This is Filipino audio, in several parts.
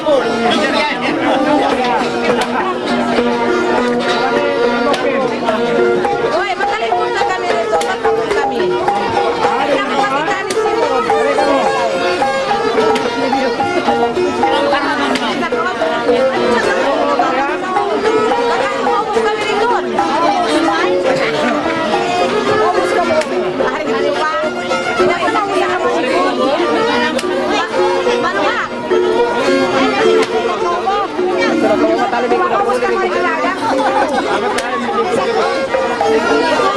Uy, magaling punta kami rito. Magpapun kami. Nakapakita ni Simon. Nakakaubos kami rito. Ubos kami. Hari-hari pa. Pinapatawin na kami si Simon. Mano ka? Ubos kami rito.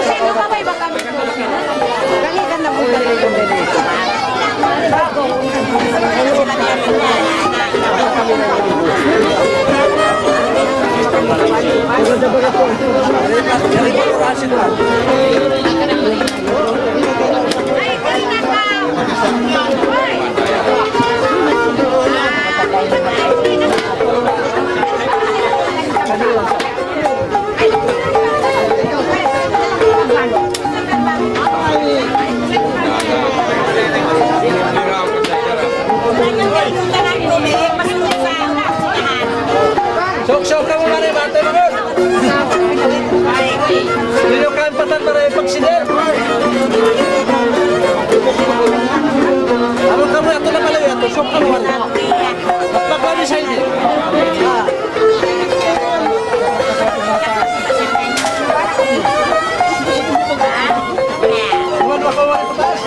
Sino ka ba iba kami? Kalikan na po kami rito. Sok-sok kamu mana bate bangun. Dinukan patan para pagsider. Ano kamu ato na pala yato sok kamu mana. Pagpapani sa ini. Bukan makawan itu pas.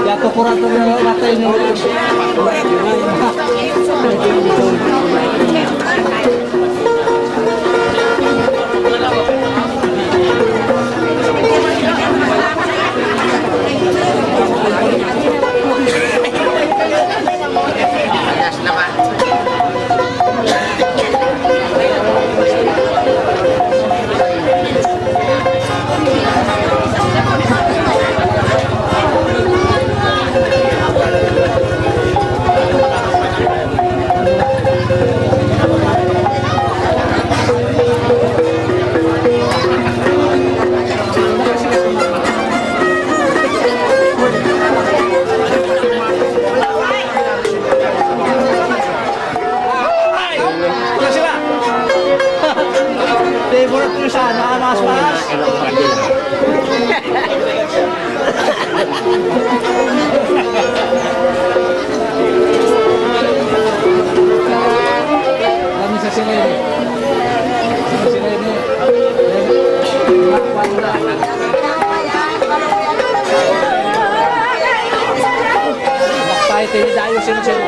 Jatuh kurang tuh mata ini. Favorite nyo sana, mas-mas. Kami sa sila ini. Sa sila ini. Tayo, tayo, tayo, sino-sino.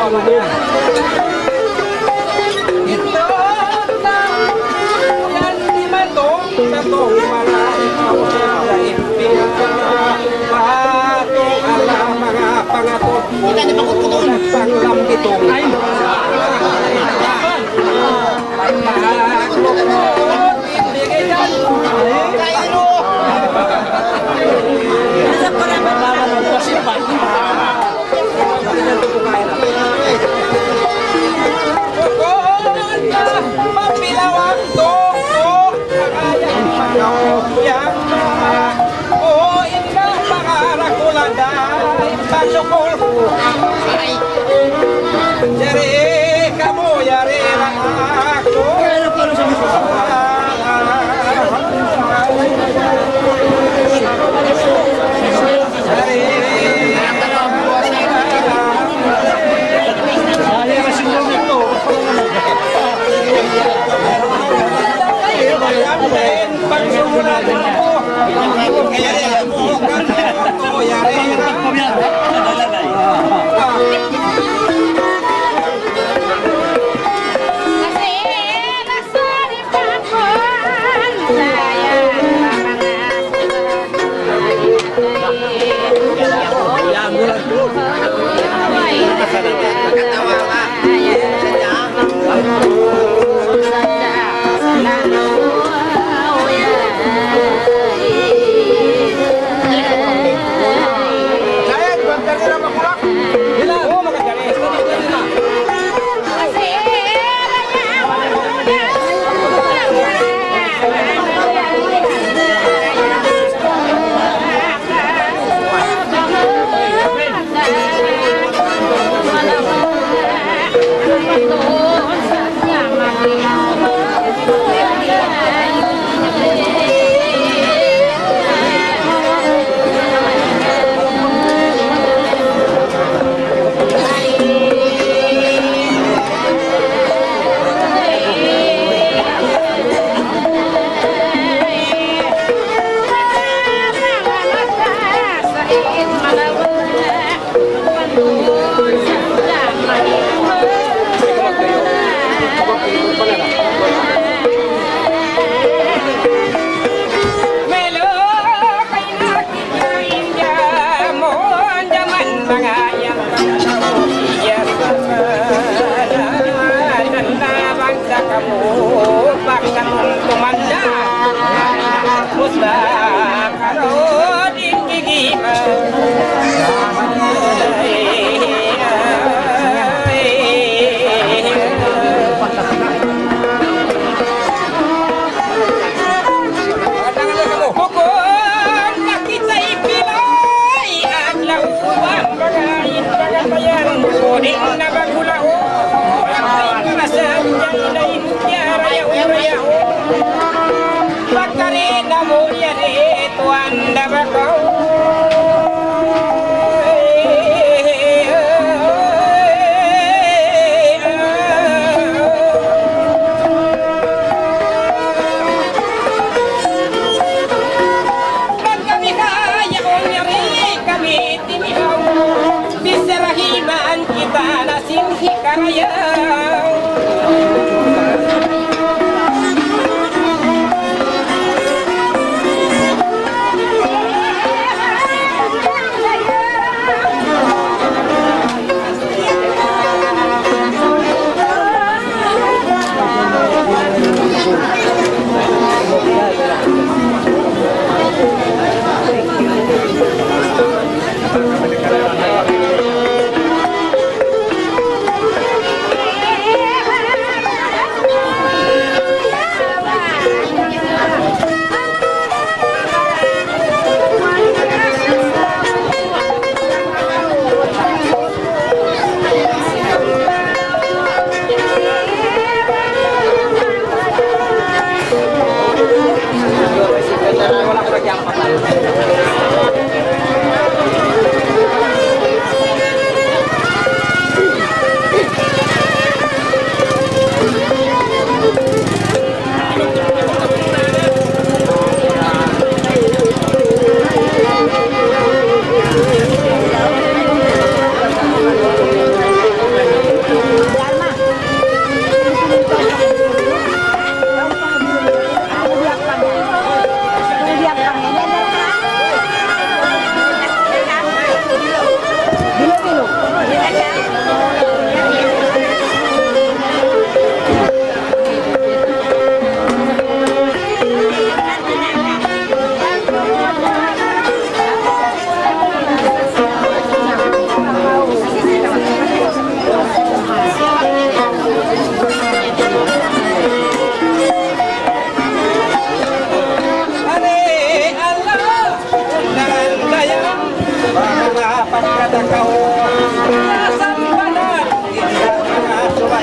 salubong. Ito lang yan di matong tatong mga ikaw sa impinga. Patong ala mga pangatot mo nagsanglam itong paglukot ibigyan kayo. Mapilawang toko kagayang pagkakuyang o inga pakarakulan dahil pagsukol ko yari kamu yari lang ako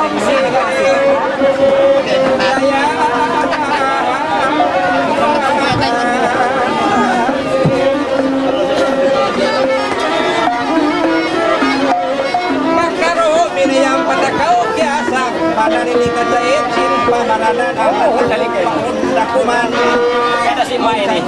Magkaroon binayang patakaw kiasa pananiligan sa etsin pamaranan ang nagdalik paundakuman Kada si Mai ni.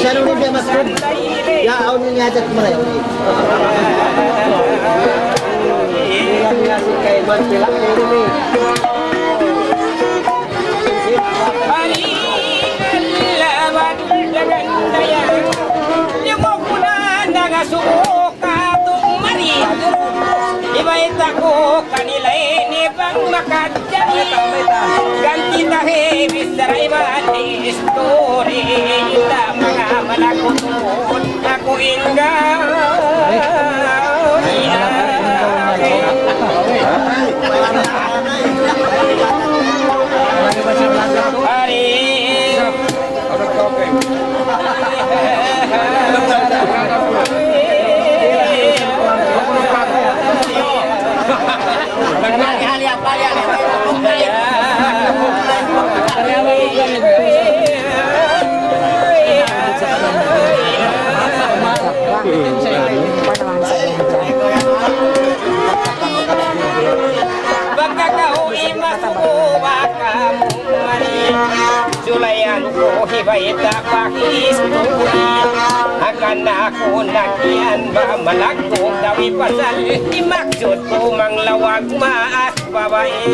Siya nung hindi mas good. Yaaw niya dyan kumarayo. Ilang nga si kay Man Pilak. Ibait ako kanila ini bang makadjari ganti tahe bisaray mati story ita mga malakutun ako inga Sulayan ko hibay pakis akan ako nagyan ba malagkog dawi pasal imaksud ko manglawag maas babae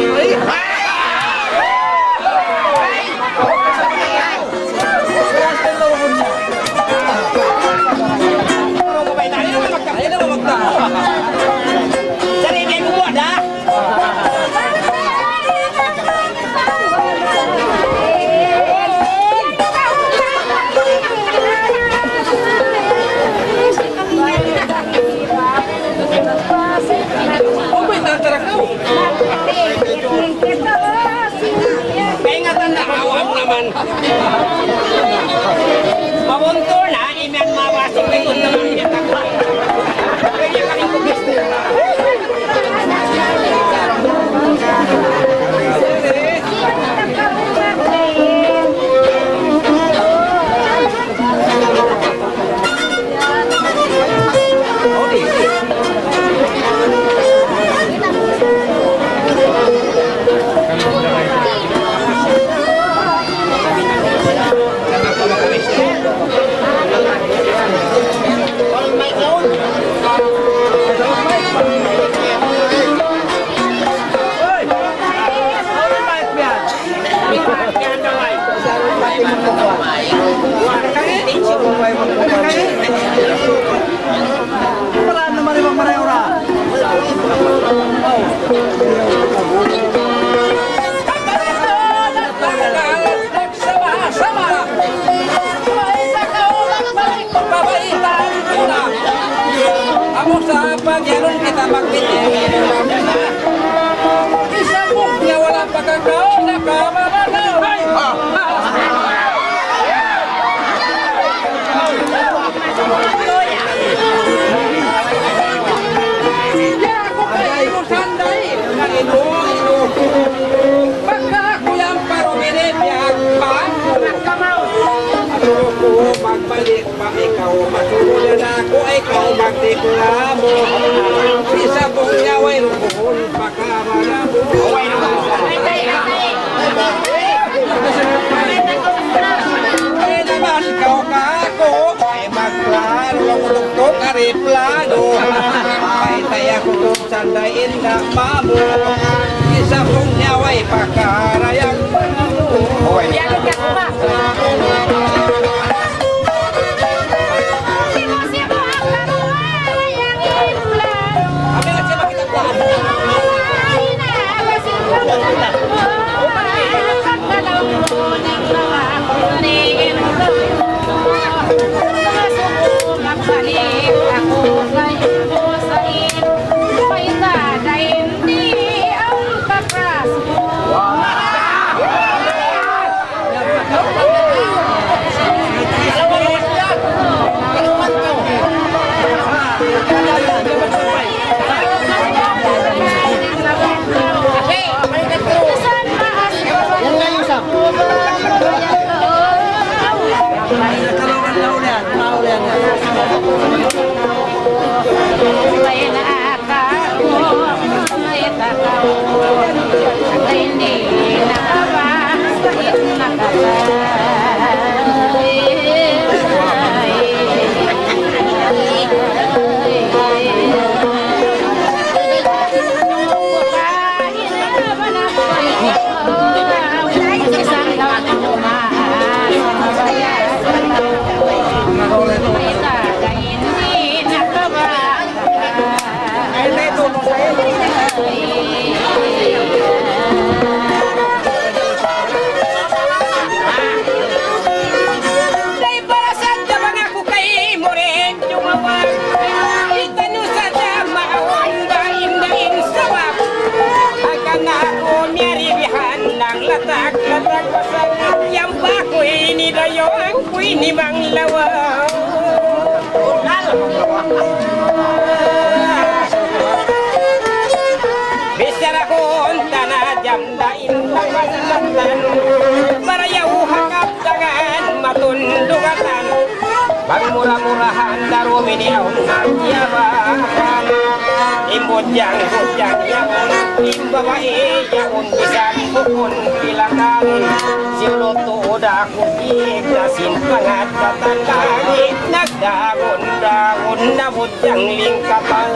Wala naman ibang maray-ora. Ako sa pagyanon kita magtitingin isa mo niya wala pagkakaon na kamamanaw. Ako kay Sanday na ino baka ako yung paruminin biyag pa ako magbalik pa ikaw masulan ako ikaw magtiklamo isa kong nyaway rukuhon baka malabo ay naman ikaw ka ako ay magplano ang tugtog ariplano ay taya ko kung sandayin na mamo isa kong nyaway pakarayang ini bang lawang bicara kon tanah jam dain tawasan marayau hakap tangan matun dugatan bang murah-murahan daru mini aun tiaban imbujang yaun imbawae yaun bisa pukun pilakan siluto udah kutik nasin pangat datan langit nagdagon-dagon na bujang lingkapan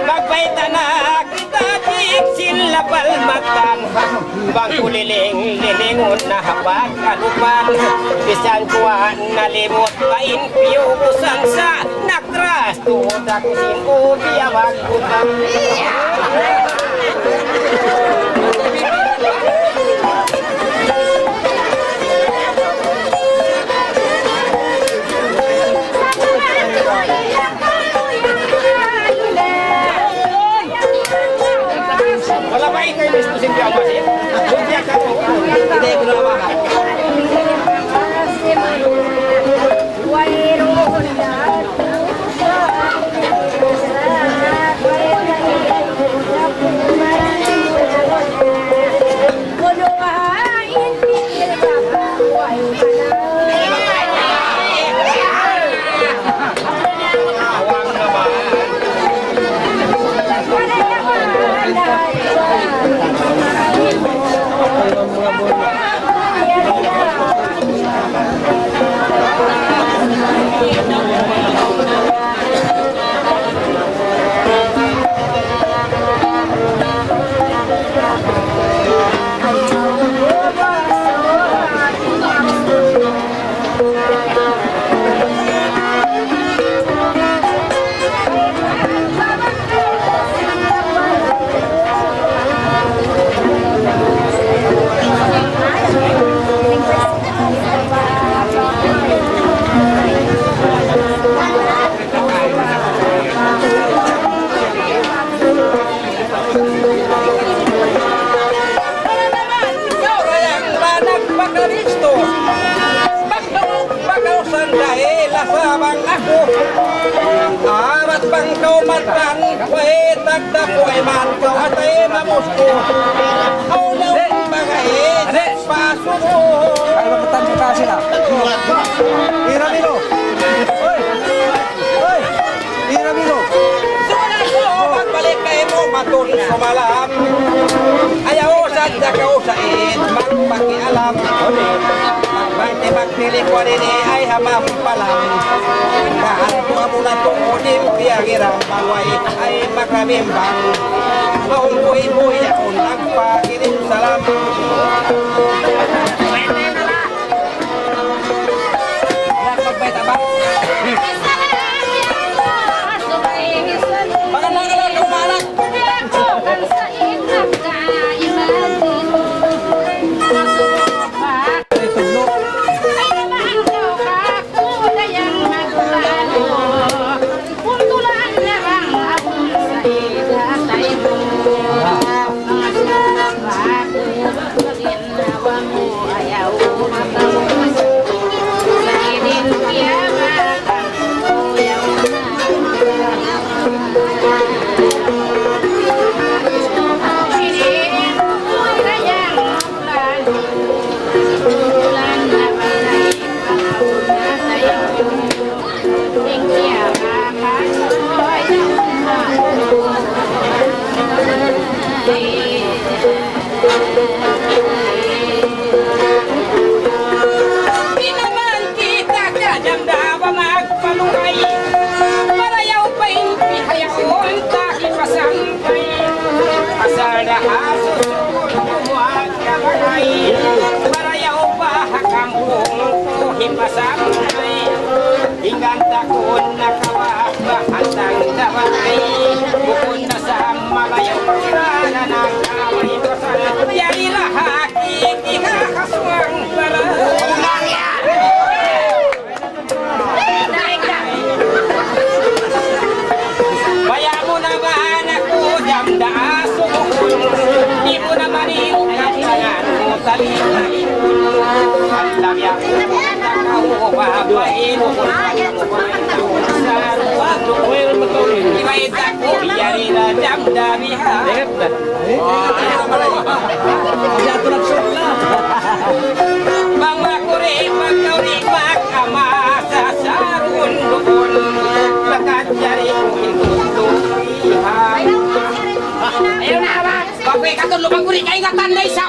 magpaita na kita tiksin lapal matan bang kuliling-lilingon na hapag kalupan bisan kuha nalimot pain piyukusan sa nakras tudak sin ubiyawag utang wala ba ikaw yung mismo sin piyawag? Hindi ko na makalisto. Bakaw sanday, lasabang ako. Arat bang kaumatan, kwe tagdapoy man kawatay mamusko. Aulaw bagay, paso mo. Ay, magkatang ka sila. Iramino! Hoy! Hoy! Iramino! Sumalan ko, magbalik kayo mo, matun sumalam. Ayaw sa dakaw sa id, magpakialam. Magbante magpili ko rin ay hamam palam. Kahanto mo na tungkulim, piyagirang balway ay makramimbang. Maong buhay-buhay ako nagpakirin salam. Ayan, magbayta ba? Magandang alam ng umanak. Di naman kita kajang dawa magpalungay. Parayaw pa hindi hayaon taki pasampay. Asal na hasusun kumuhat kabagay. Parayaw pa hakang kuhim pasampay. Hinggang takon nakawak bahantang dabay. Bukod na sa malayo kirana ng kamay kasal. Yari lahakik ikakaswang pala. Baya mo naman ako damdaaso mo. Di mo naman iukatangan mo talingay. Ang lamya ko nakahubabain mo. Iwaita ko yari na damdamiha. Bang makuri magkauri makamasa sa rundukon. Bakat jari ko itutulihan. Ayaw na ba? Bagoy ka ito lumang kuri kayo nga tanday sa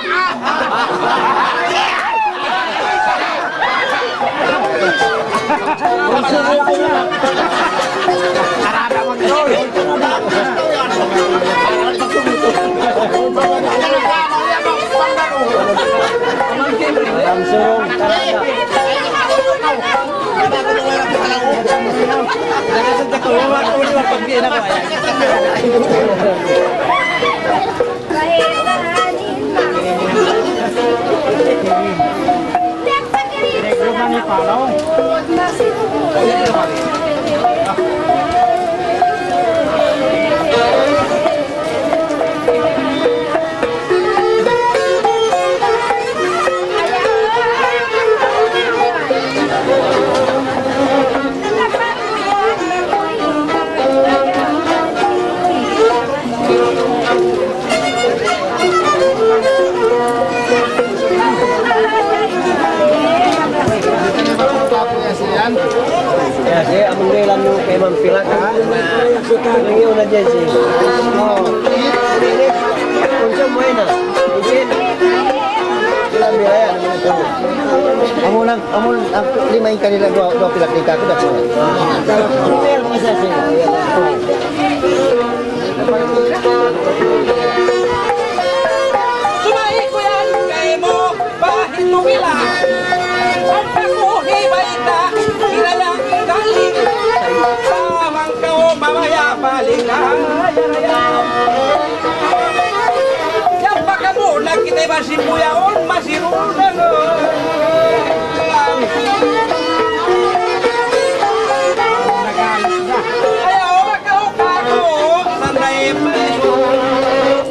Ya, saya among nilang yung kay Ma'am Pilak ha. Ang iyo na dyan si. Oh. Kung mo na. Isin. Sila bilaya naman ito. Amon ang lima yung kanila dua pilak di kako dah semua. Pero mo sa siya. Sumay ko yan kay mo bahit mo bilang. Ang pakuhi baita kinayang galing. Pamang kao mamaya balikan. Yang pakamula kita masih buyaon masih rundang. Ayaw makao kako sanday preso.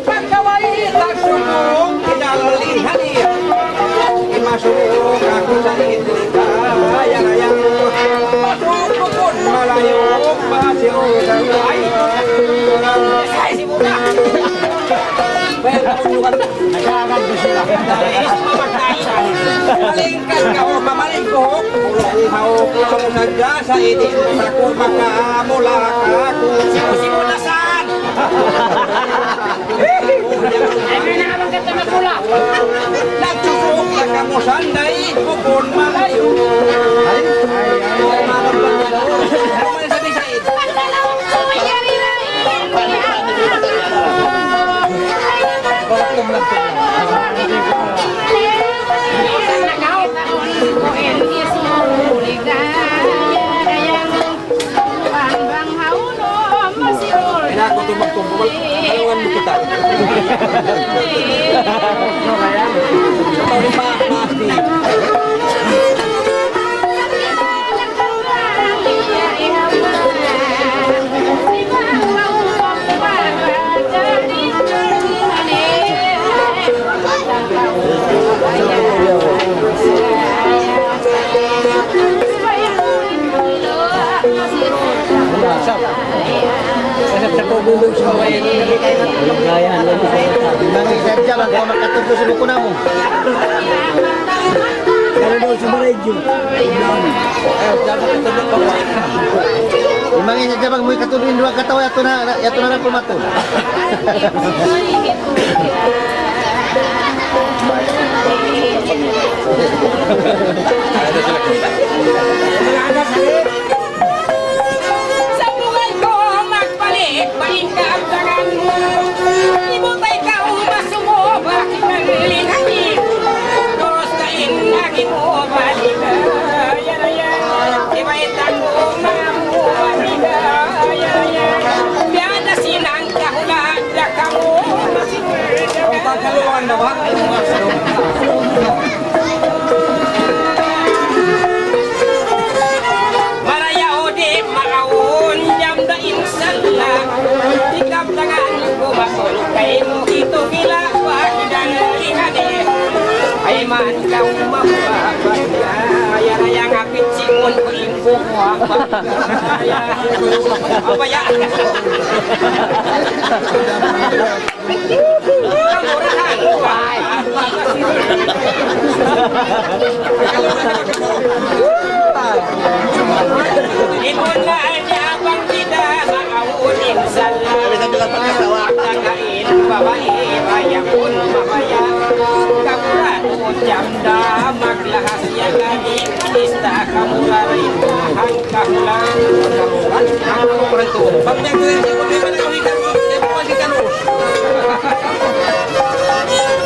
Pagkaway tak suko kinalalihan niya. Imasuk Nag-aagad ba sila? Malingkad ka o mamalingkok. Hawak lang mo sadya sa idin. Ako makamula ka kung simulasan. Nagsusok na ka mo sanday. Bukon malayo. Ay, malam lang nila. Ano man sabi sa idin? Ako ito magtumbol. Haluan mo kita. Ito rin maasti. Mangi sadya lang ko makatuglo sa buko namo. Kaya daw sa Maradyo. Mangi sadya bang mo'y katulin duwa katawa yato na lang pumato. Sa buhay ko magpalit, paling ka ang tangan mo. Ibutay ka o masumo, bakit nangilinangin? Doros kain, lagi mo balik ka. Yan, yan, ibaitan mo, mga mo balik ka. Yan, yan, biyada sinang kahulat, daka mo, masinwerde ka. Pagkaluan na ba? Maraya o di maawon, jam da insala. Tikap tangan ko makol, kay mo ito kila, wakidan lingade. Ay man kau mapapagya, yan ang apit simon ko impo mo apagya. Abaya. Kamurahan ko ay. Ibon na niya bang tidak maawunin salam. Tangkain babae bayang pun mabaya. Kamuratun jamda maglahas yang lagi. Ista kamulari mahang kahulang. Kamurat ang kuranto. Pagnyag ko yun, huwag naman ako ikan mo. Hindi mo pagkikan mo.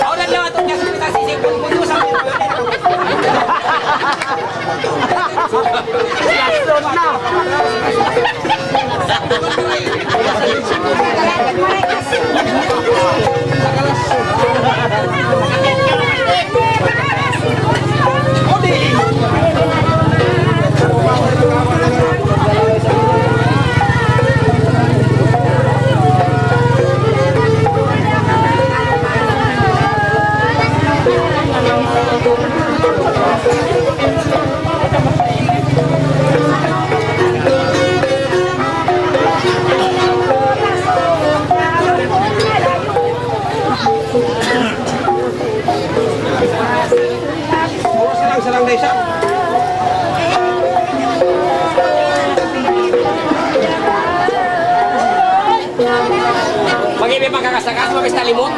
Ako na lang itong nasa sisipon mo doon sa Puro silang desa. Mag-ibig magkakasakas, mag-ista limot.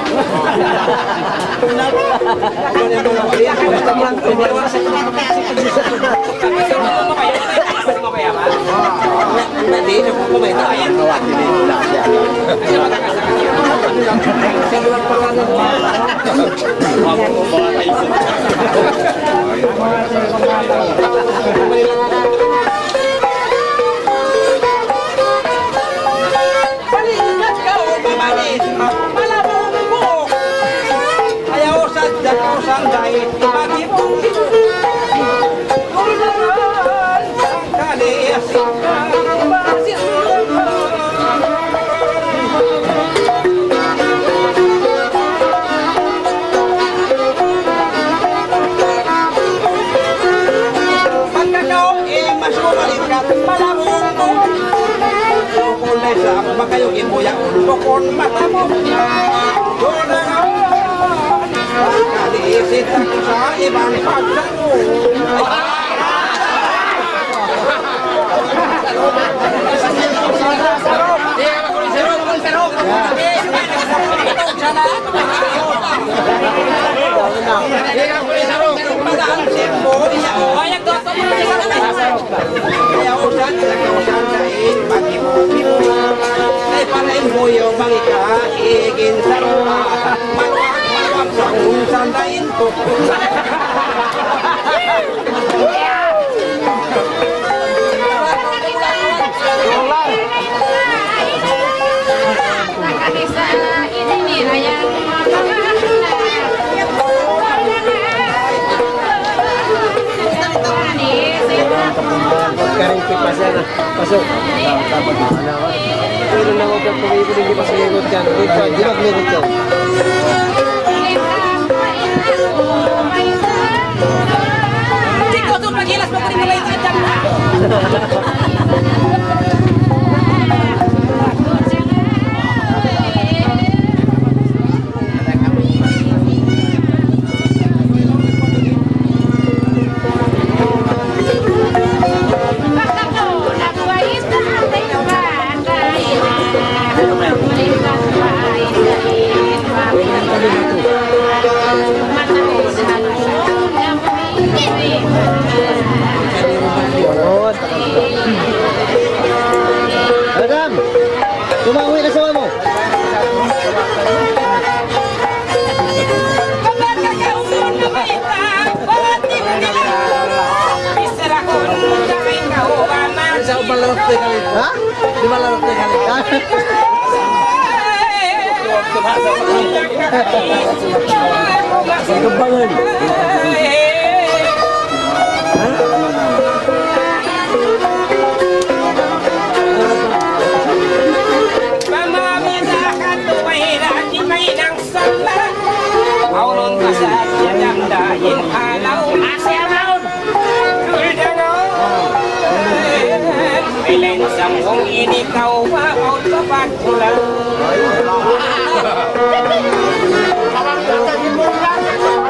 Hindi, siya po kumay na. Ayan. Balikat ka o mamanis, malabong mo. Ayaw sa dakaw sanday, ibagi mo. Kailangan Ang kaliasing ka. ang basin mo. Pagkakaw, mas mamalit ka, malabong mo. Kung nasa, makayong imbuya, kung mata mo. Doon na nga. Isit ako sa ibang pagsanong. Karing kipasan na. Pasok. Dapat mana ka. Pero lang ako pag hindi pa sumigot yan. Di ba klinik yan? Chico, doon pag-ilas mo ko rin nila yung dyan na. Madam! Tumangoy ka sa mo! Kapag kakaumon na maitang, pati mo nila. Bisara ko nung kay kauwanan. Sa umalarap tayo kali. Ha? Di malarap tayo kali. Pagkabangan. Pamamita ka tuway lagi may nang sala. Auron ka sa tiyang dahin alaw. Asyaw! Kuldangaw! May lensang kong inikaw pa sa pagkulang.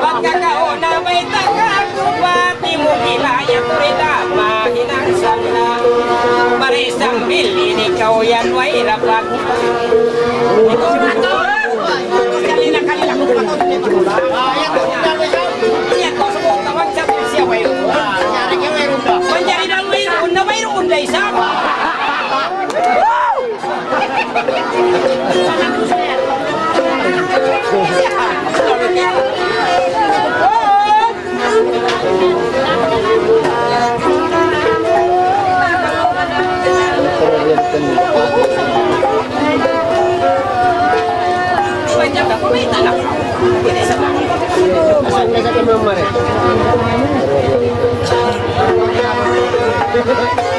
Pagkakauna may takakubati mo kilaya ko rin na mahinansang na. Marisang bilin ikaw yan way rapag. Ikaw na to! Kalina ko pa to. Iyan ko subok tawag sa siya way rumba. Manjari ng mayroon na mayroon na isa. Banyak aku minta lah. Ini senang. Asan na sa kamamare?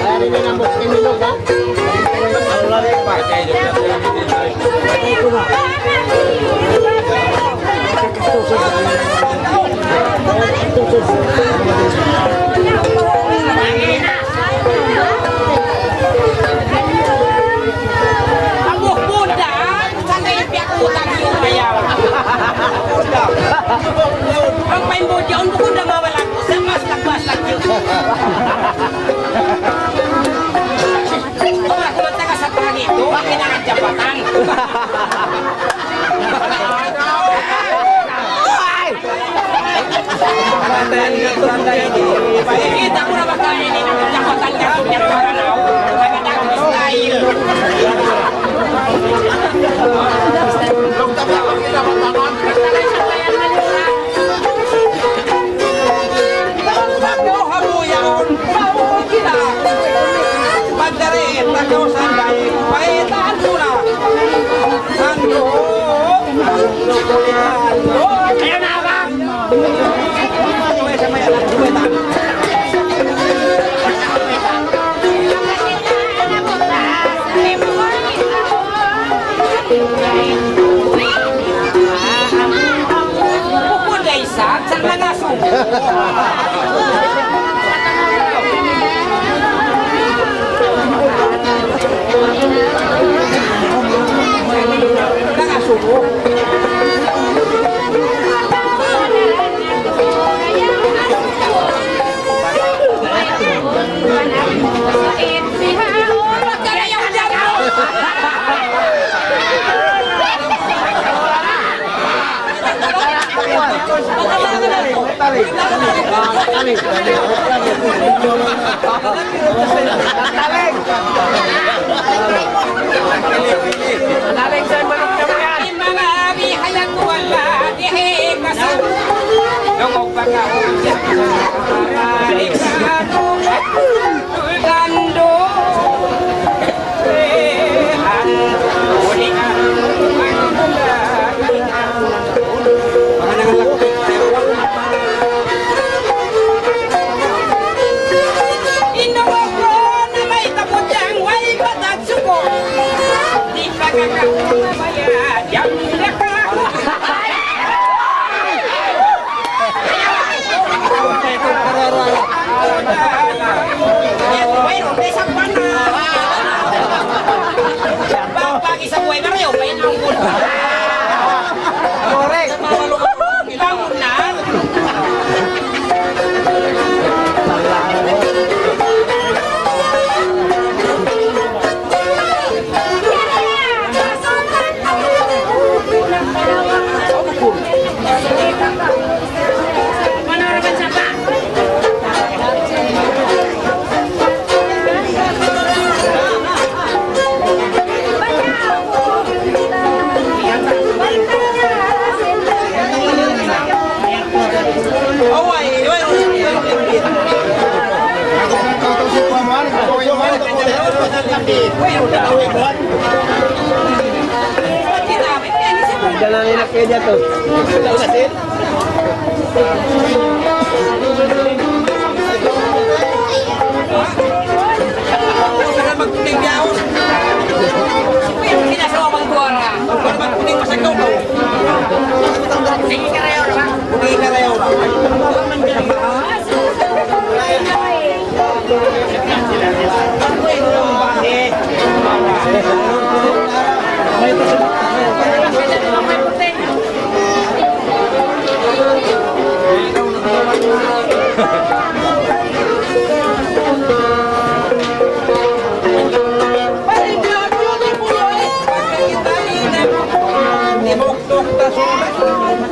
Ari na nambot ni Milog ha? Amok bunda, santai pihak utang yung bayar. Ang pain bunda, ang bunda mawalan ko sa mas yun. Kung ako magtaga sa pangit, ito, ang kinakadjapatan. Kita ko na makainin ang jabatan ka kung yung paranaw. Maganda ang style. Bago hamuyaon, bago kita. Pagdarin, tagaw sanday, paitaan ko na. Ando, ayaw na ba? Pupunay sa mga sumo. Mga sumo. Ang mga bihayan wala dihe kasama. Dungog pag-aulya Malikano Tulgando Ang ulingan Ang ulingan Inuwa ko na may taputyang way patagsuko Di pagkakabayad Yang nakako Pag isang buhay na kayo, may angkol. Correct. Bangon na. Manaraman siya pa. Jalan enak kayak dia tuh. Jangan magpuning diaon. Sila sa mga tuwara. Huwag magpuning masagaw mo. Sige ka rin ba? Puning ka rayaw ba?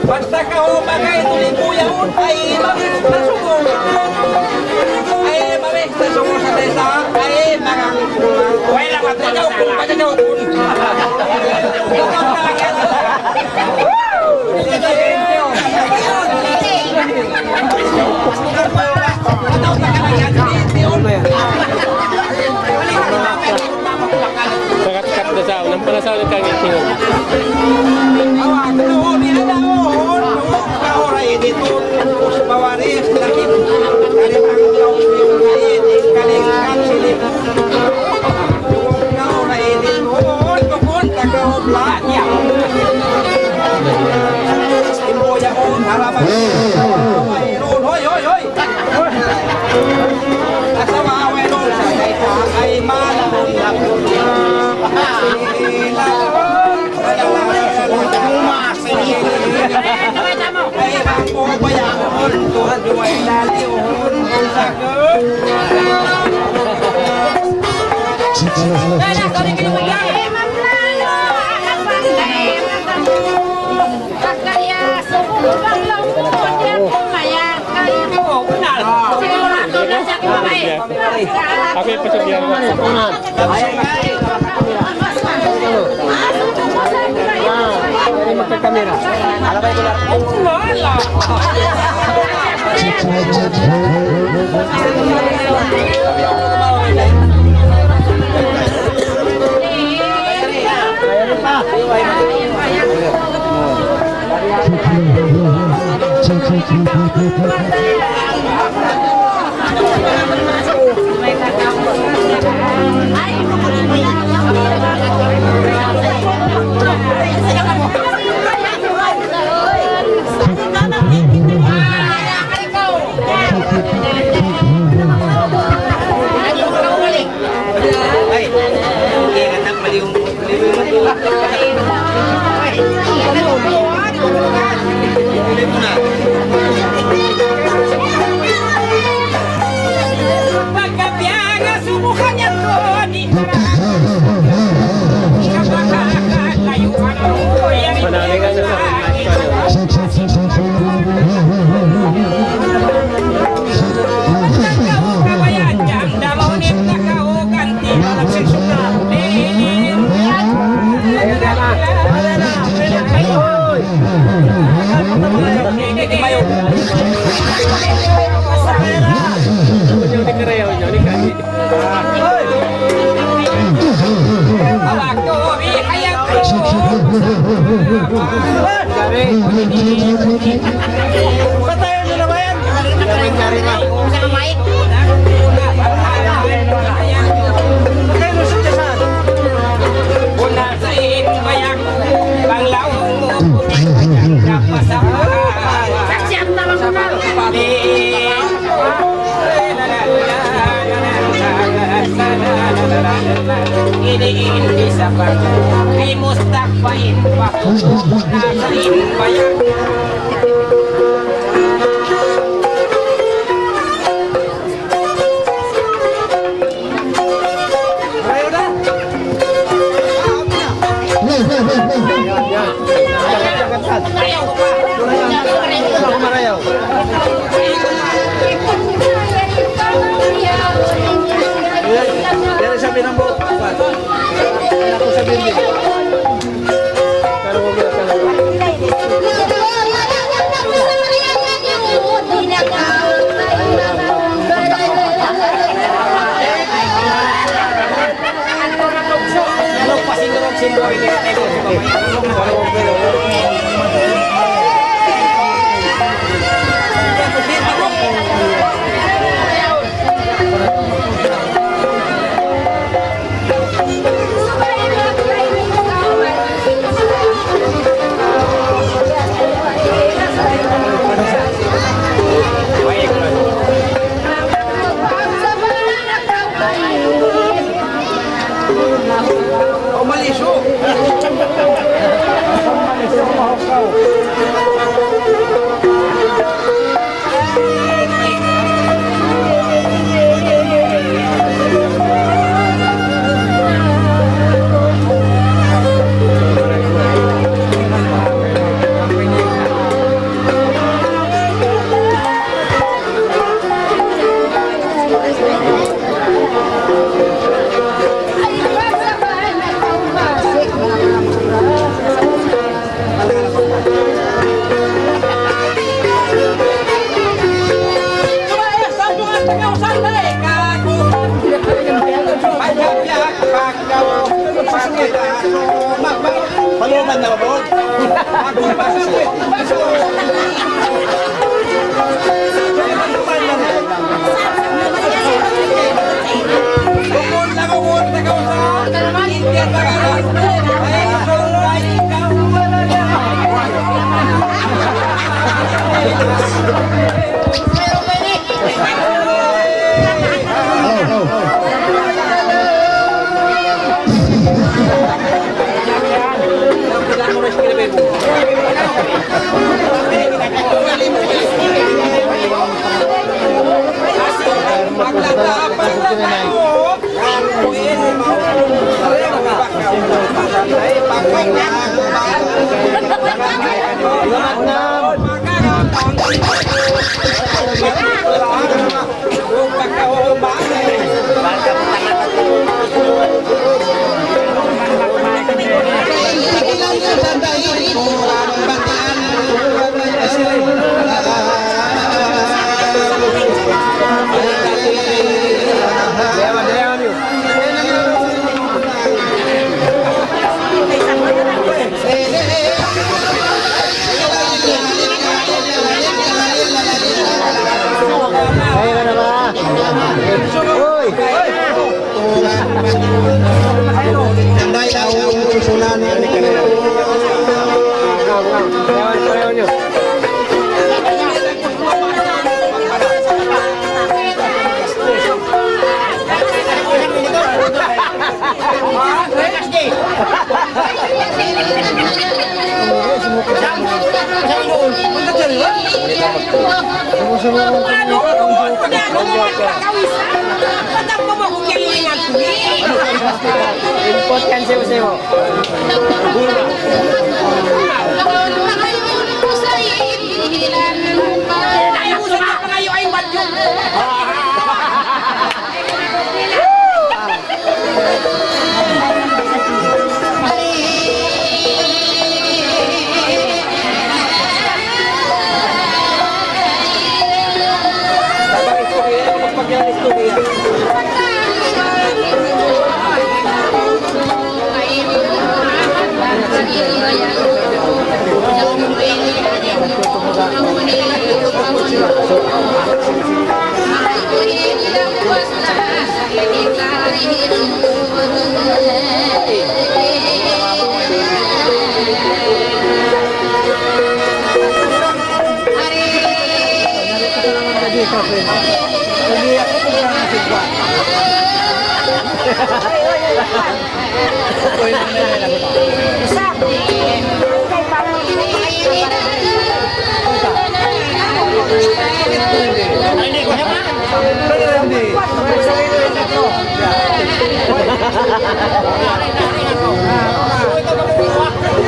Basta ka ho bagay tuling kuya mo ay mabis na sugo. Ay mabis na sugo sa desa ay makakululang. Wala ka ito na sala. Pagkakapun. Ikaw na lang yan. Sakat-kat na sa unang panasaw ng kangit niyo. Awak doon, nilaon. Kauray dito. Bawaris, lakit. Kalimang kaunting kain. Kalingkan silip. Kauray dito. Tukun, tagaobla. Imboya on, harapan. Mayroon. Hoy, hoy, hoy. Asawa, mayroon. Sa kaita ay malamang lakot. Ay bangko bayaon, Tuhan juway laliun, sakit. Ako yung pasugyan mo. Ini magka-camera. Alabay ko lang. Ay, ingat ang mali yung Bili mo na. Pagkabiyaga, subukan niya to. Di Yung nagkarayaw niyo, ni Kagi. Hawak ko, ihayag ko. Kari. Patayan nyo naman yan! Kari na. Patayan mo siya saan? Una sa inbayang panglaong mo puting kapasama. Saksyan na lang na. Ini sa pag ay mustakbain pa sa inbayang. Ayaw na! Ayaw ko pa. Ako marayaw. Yan ang sabi ng buhok. Ako sa building. Pero huwag mo talaga. Ano pa sinurog sindoy ni Tego si Mamaya. O malisyo! Paluman na ba? Import kan sewa-sewa.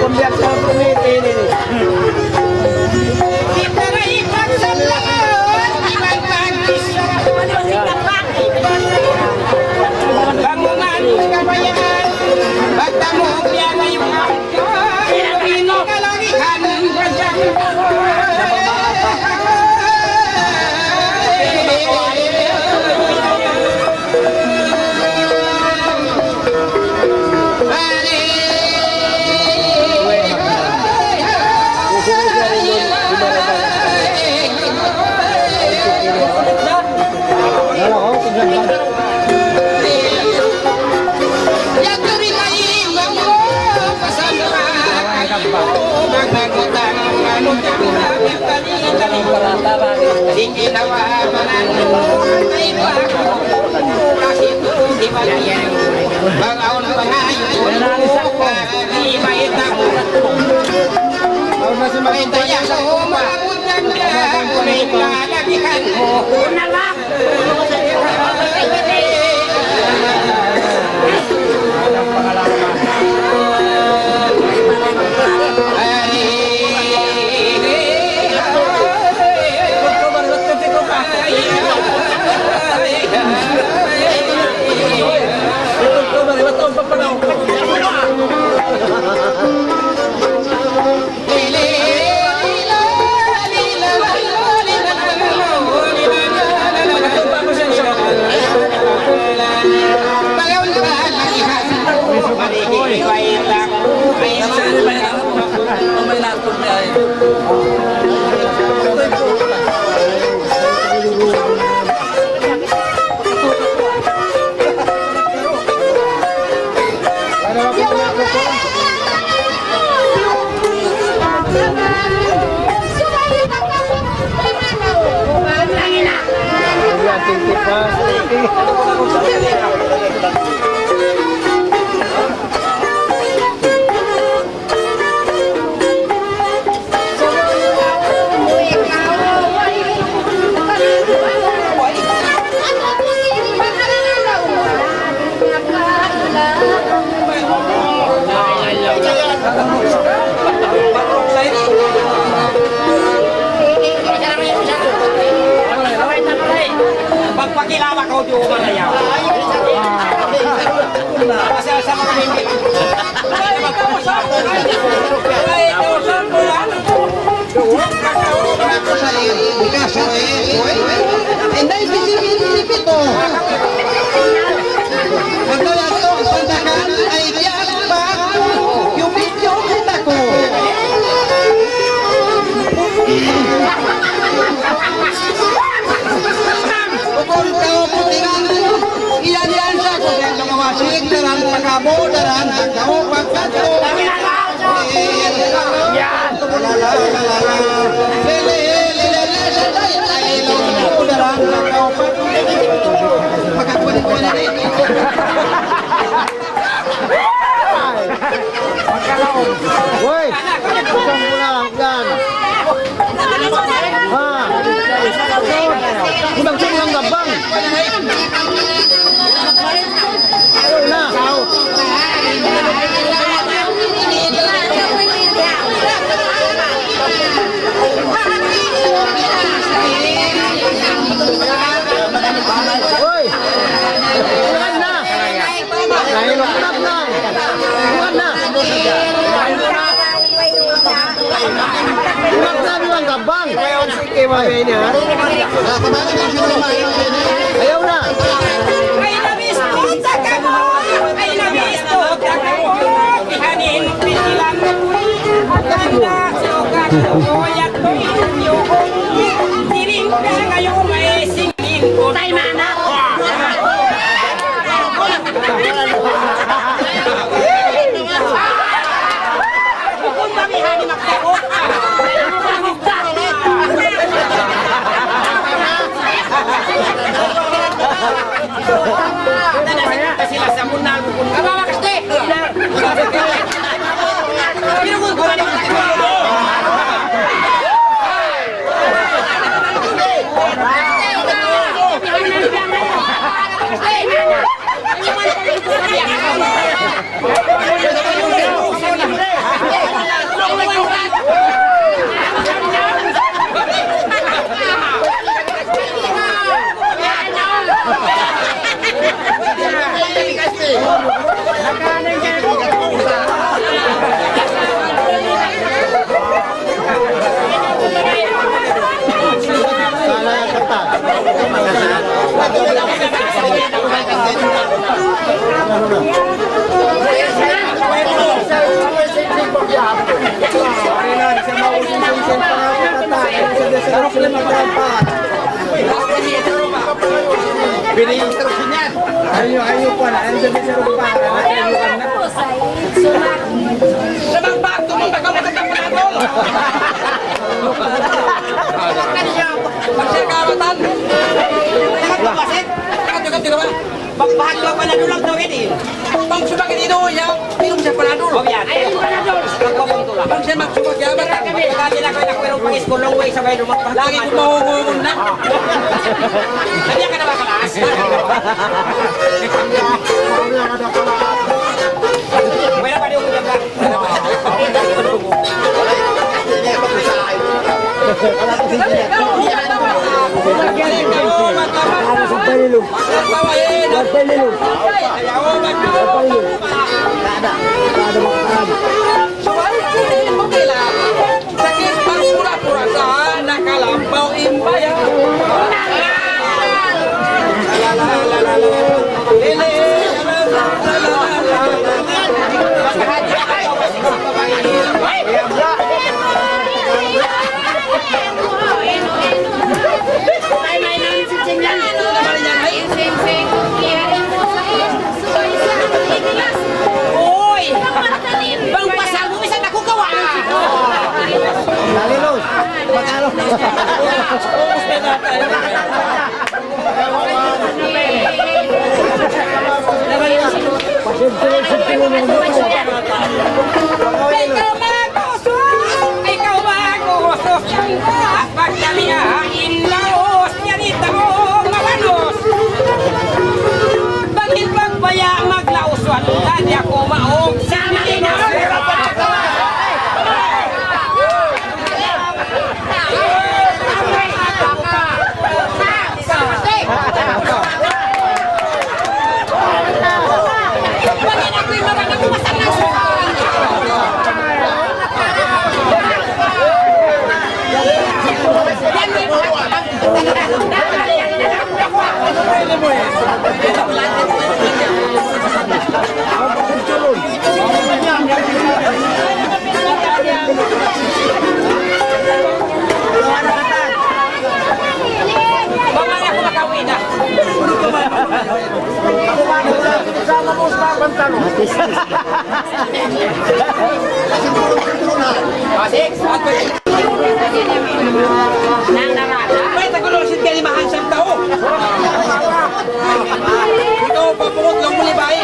Pembiak sa committee ini. Kita na ipagsalangan, ibang pag-isya. Bangungan kabayan, pagtamo niya ngayong ako, Pilipino kalagihan, Rajang Bangaon pangayon, di maitang may taya sa umabutan na, may lalagihan mo na lang. Pagpakilala ko di umalayaw. Pasal sa mga hindi. Ay, magkausap ko. Ay, kausap ko yan. Bukas Inday bisipito. Magdala to sandakan ay diyan pa. Yung video kita ko. Kung kau putingan, iyan sa ko yang mawasig daran pagabo daran kau pagkato. Woi, kusang pulang kan. Ha. Kudang pulang gabang. Nah, kau. Woi. Bukan na. Nahilok na. Bukan na. Bukan na bilang gabang. Sige, mabay niya. Ayaw na. Ay, nabisto sa kamo. Ay, nabisto sa kamo. Ihanin, pinilang na kuwi. At ang nasukat ko, yakoy, yung dilim ka. Kasi sila sa munal mo kung Kabawa kasi! Pinugod ko na naman ako! Kala kata. Bini yung instruction yan. Ayo pa na. Ang sabi sa rumpa. Sabang bakto mo, tagamatag ang panadol! Magsir karatan! Magpapasit! Takat-takat di ba? Magbahan lang panadol lang daw ini. Pang subagin ito niya, minum siya panadol. Oh yan. Ay, panadol! Magpapagito lang. Pang siya magsubag niya, ba't ang pagkakati na kayo nakwirong pang-iskulong way sabay lumagpahan. Lagi ko mahungungun na. Kanya ka na ba kalas? Wala pa rin yung ulang ka. Sakit pang pura-pura sa nakalampaw imbayan. Uy! Bang pasal mo, isa nakukawa! Dali Los. Magkano? Ikaw magusos! Ikaw magusos! Pag kami hain laos, yanita mo mabanos! Bakit pagbaya maglaos, wala di ako maog sa mainos! Bakit ako'y magandang masalas? Mamaya ko makauwi na. May tagulusin ka limahan siyang tao. Ikaw papungot lang muli ba eh.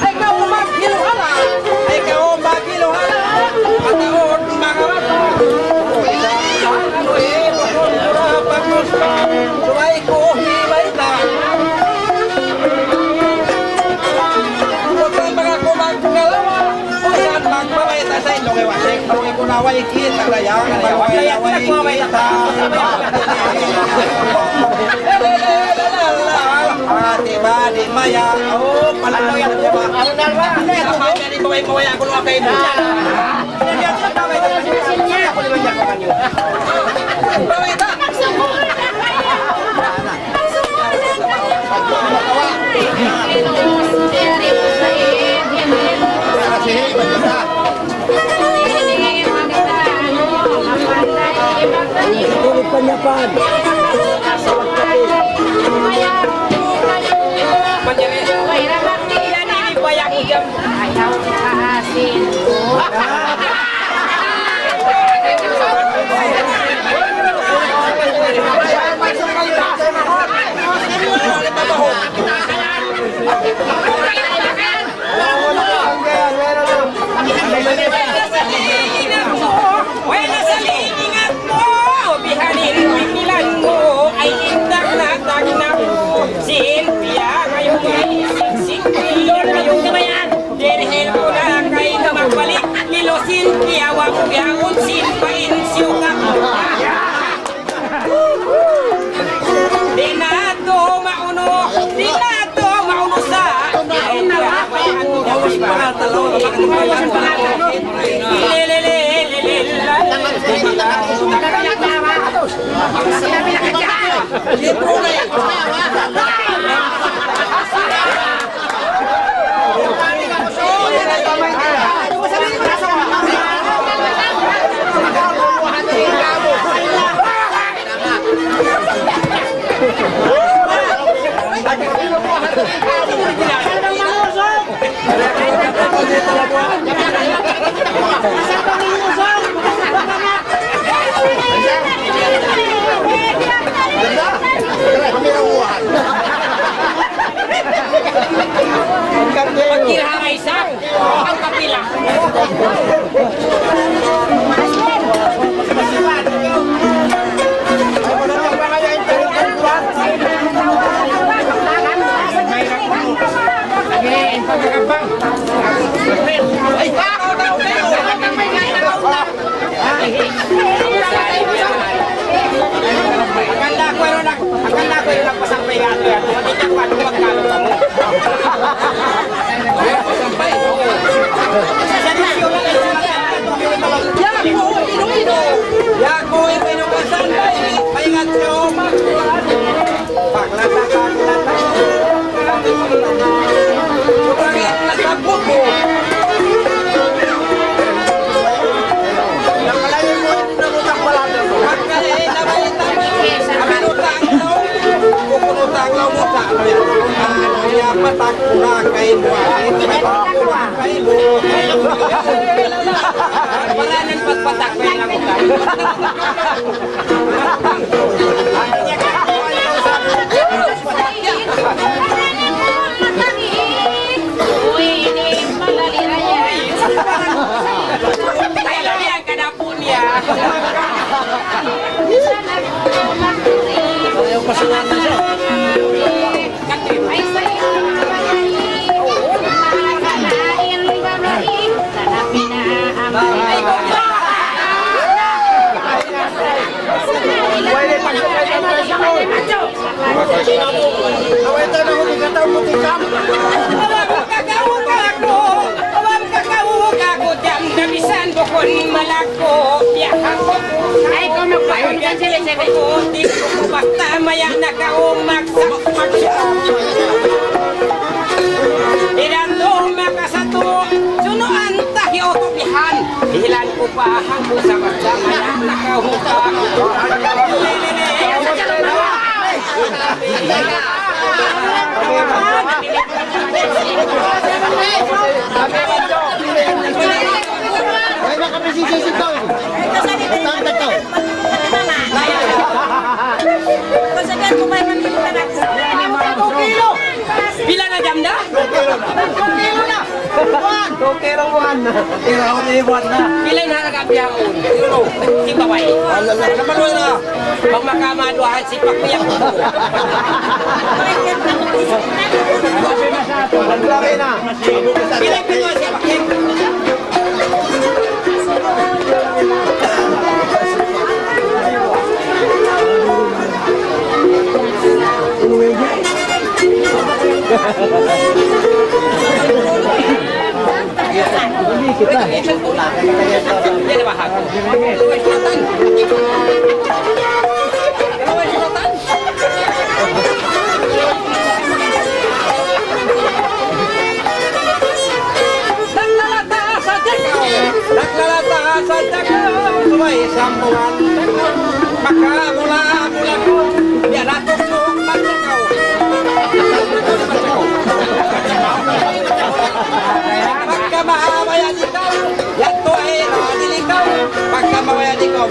Ikaw maghiluhala. Ikaw maghiluhala. Pataon mga bata. Ano eh, pagkura pagkusta. Suway ko hibay na. Huwag mga kumagkalawa. Saan magbabayta sa ilong iwasik. Huwag ko naway kita. Layang magbabayta kita. Ate ba di maya. Oh, palalo yan. Ano na ba? Kapag yan ibaway-baway ako nung akay mo. Yan sa taway. Ako naman yan ko kanyo. Baway ta. Tulog panyapan. Panjari. Yan ini bayang ujam. Ayaw kaasin ko. yawa ko yaon simpain siyuka. Dinato mauno sa Yawas pa nga, talaw na Pagkirangay sa ang kapila. Akala ko yung nagpasampay nga ito yan. Hindi niya paano magkano ka mo. Pasampay. Sa disyo lang ay Yako, ipinukasan tayo. Paingat ka o paglata. Pagkakit na sa buko. Nakalayo mo yung namutak balado. Pagkakit na ba yung tama? Kukunutang lang mo sa kaya patak na kayo mo. Kayo mo. Wala nang pagpatak na lang mo. Kailan yan ka na po niya? Ayaw pasunan na siya. Ay, kung magpayon ka sila sa hindi ko basta maya nakaumak sa magsyon. Irando makasato, sunuan tayo tupihan. Ilan ko pa hanggang sa basta maya nakaumak. Ay, baka may sisisip daw. Tangtag daw. Kasabihan ko may manilitan ako. 2 kilo! Pila na jam na? 2 kilo na! 2 kilo ako na iwan na. Pila na nagabiyahon? Si Babay. Naman na. Pag makamaduhan si Pakbiyak. Laki na. Pila pinuha si Pakbiyak. Yan na bahag. Dalawang sulatan. Naglalata sa Diyakaw. Sumay sambuhan. Makamula-mula ko. Yan natutok magdakaw. Pagkamamayan ikaw, yato ay radilikaw. Pagkamamayan ikaw,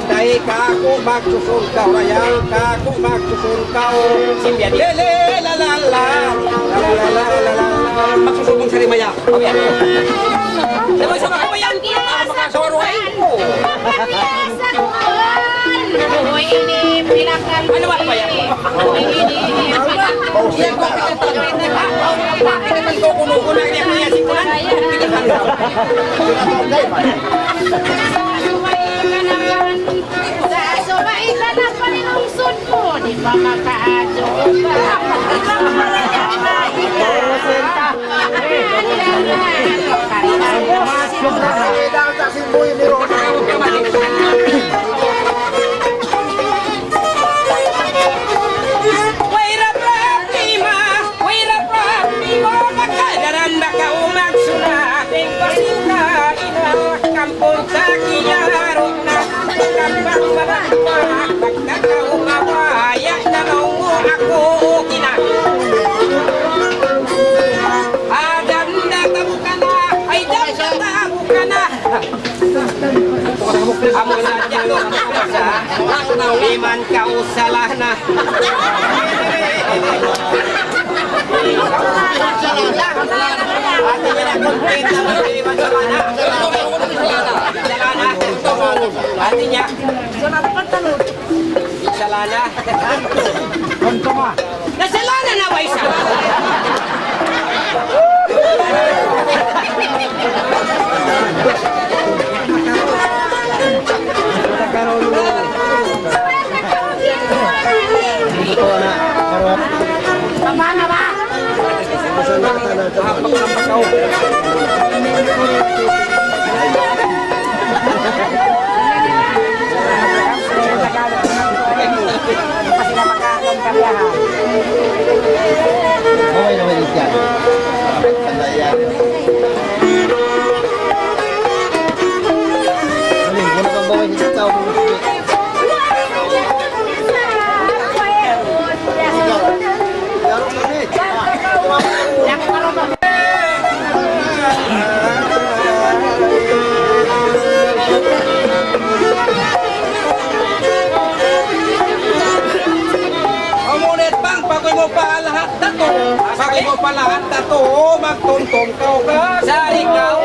dahi kako magsusunkaw. Rayang kako magsusunkaw. Simbiyan lele lalala. Magsusubong sa rimaya. Okay. Naman sa makabayan. Makasoroin mo. Ano ba ba yan? Yan ko pinatawin na ba? Bakit naman ko kunukunan niya kaya si Kulan? Sasubay ka na panilungsod mo, di ba makaadyoba? Waira problema, makadaran baka umagsunating pasina ina kampung sa kiyaro na kampang malakpa pagkakaumawayak na mo ako kina adam na tabo ka na ay dam na tabo ka na amo sadya ko sa liman ka usalah na Ate niya na content na mag-iwan sa mana. Salana. Ate niya. Salana. Nasalana na ba isa? Pamana ba? Okay naman yung dyan. Sandayan. Ano, wala kang baway sa tao. Amunit bang, pagay mo pa lahat na to. Pagay mo pa lahat na to, magtuntong ka sa ikaw.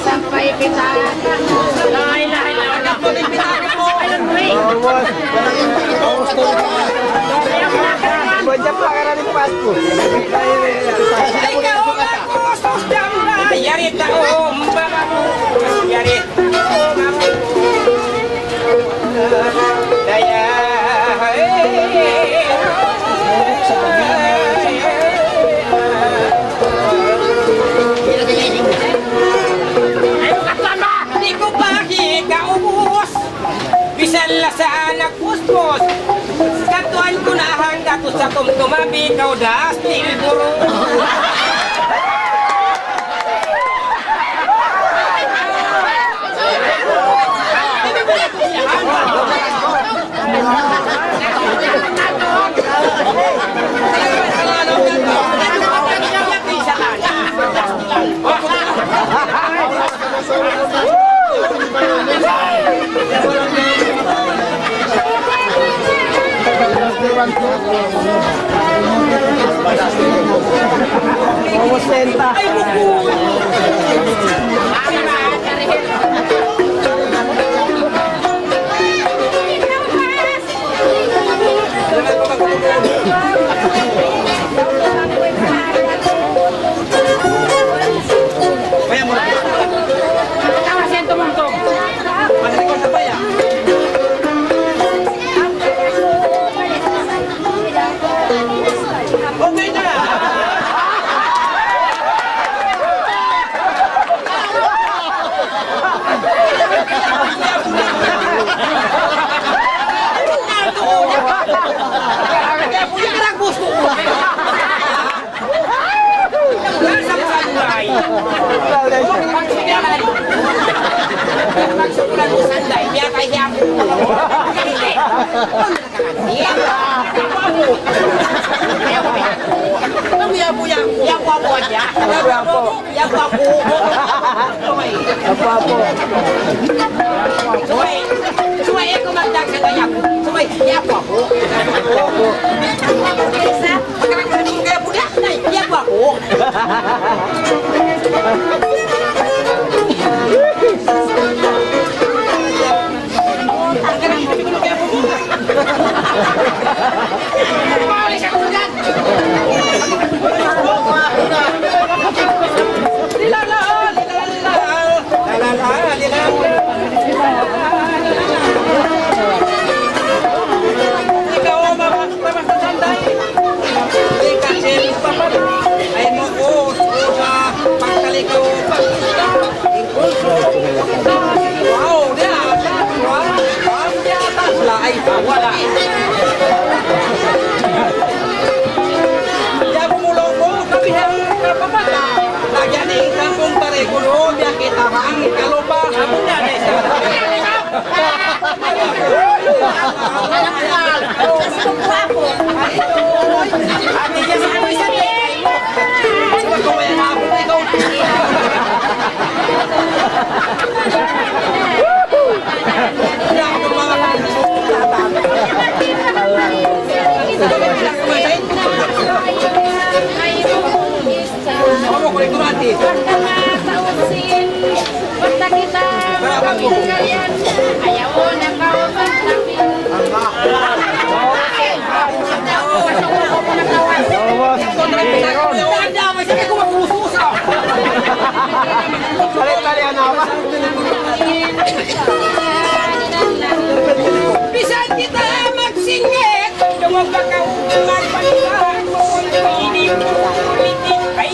Sampai kita lain Bajak pelanggaran di pasku. ikaw ako susdam na yari taong babamu yari daya di ko bagi kaubos bisan la sa anak puspos katuan ko na hangga ko sa kumtumabi kau das tilburo Vamos senta. ay buku Okay na! Yang wapo aja. Yang wapo. Apo-apo. Sumay ako magdag sa kanya. Sumay, yang wapo. Magkakaroon kaya po niya. Yang wapo. Balik ako dyan. Ikaw ang mabas na sanday. Di kasi ay mo ko sa pagkalikaw. Wow, dia wow, dia atas lah ay wala. Dia bumulong ko kami ang kapamata. Lagyan ni kampung Tarekulo, dia kita hang kalupa. Amo na dai sa. Basta kita magkakayan, ayaw na Bisan kita magsingit, dumagdag ang magpalitan mo, hindi mo ulitin ay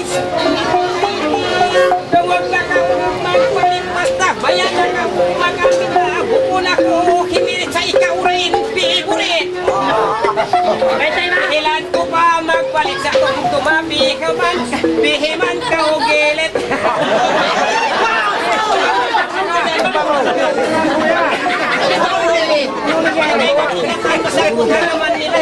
dumagdag ang magpalipas na, bayan na ka magamit na, bukuna ko, himilit sa ikaw rin, favorite. Ilan ko pa magpalit sa kung tumabi ka man, bihiman ka o gilit. Sa naman nila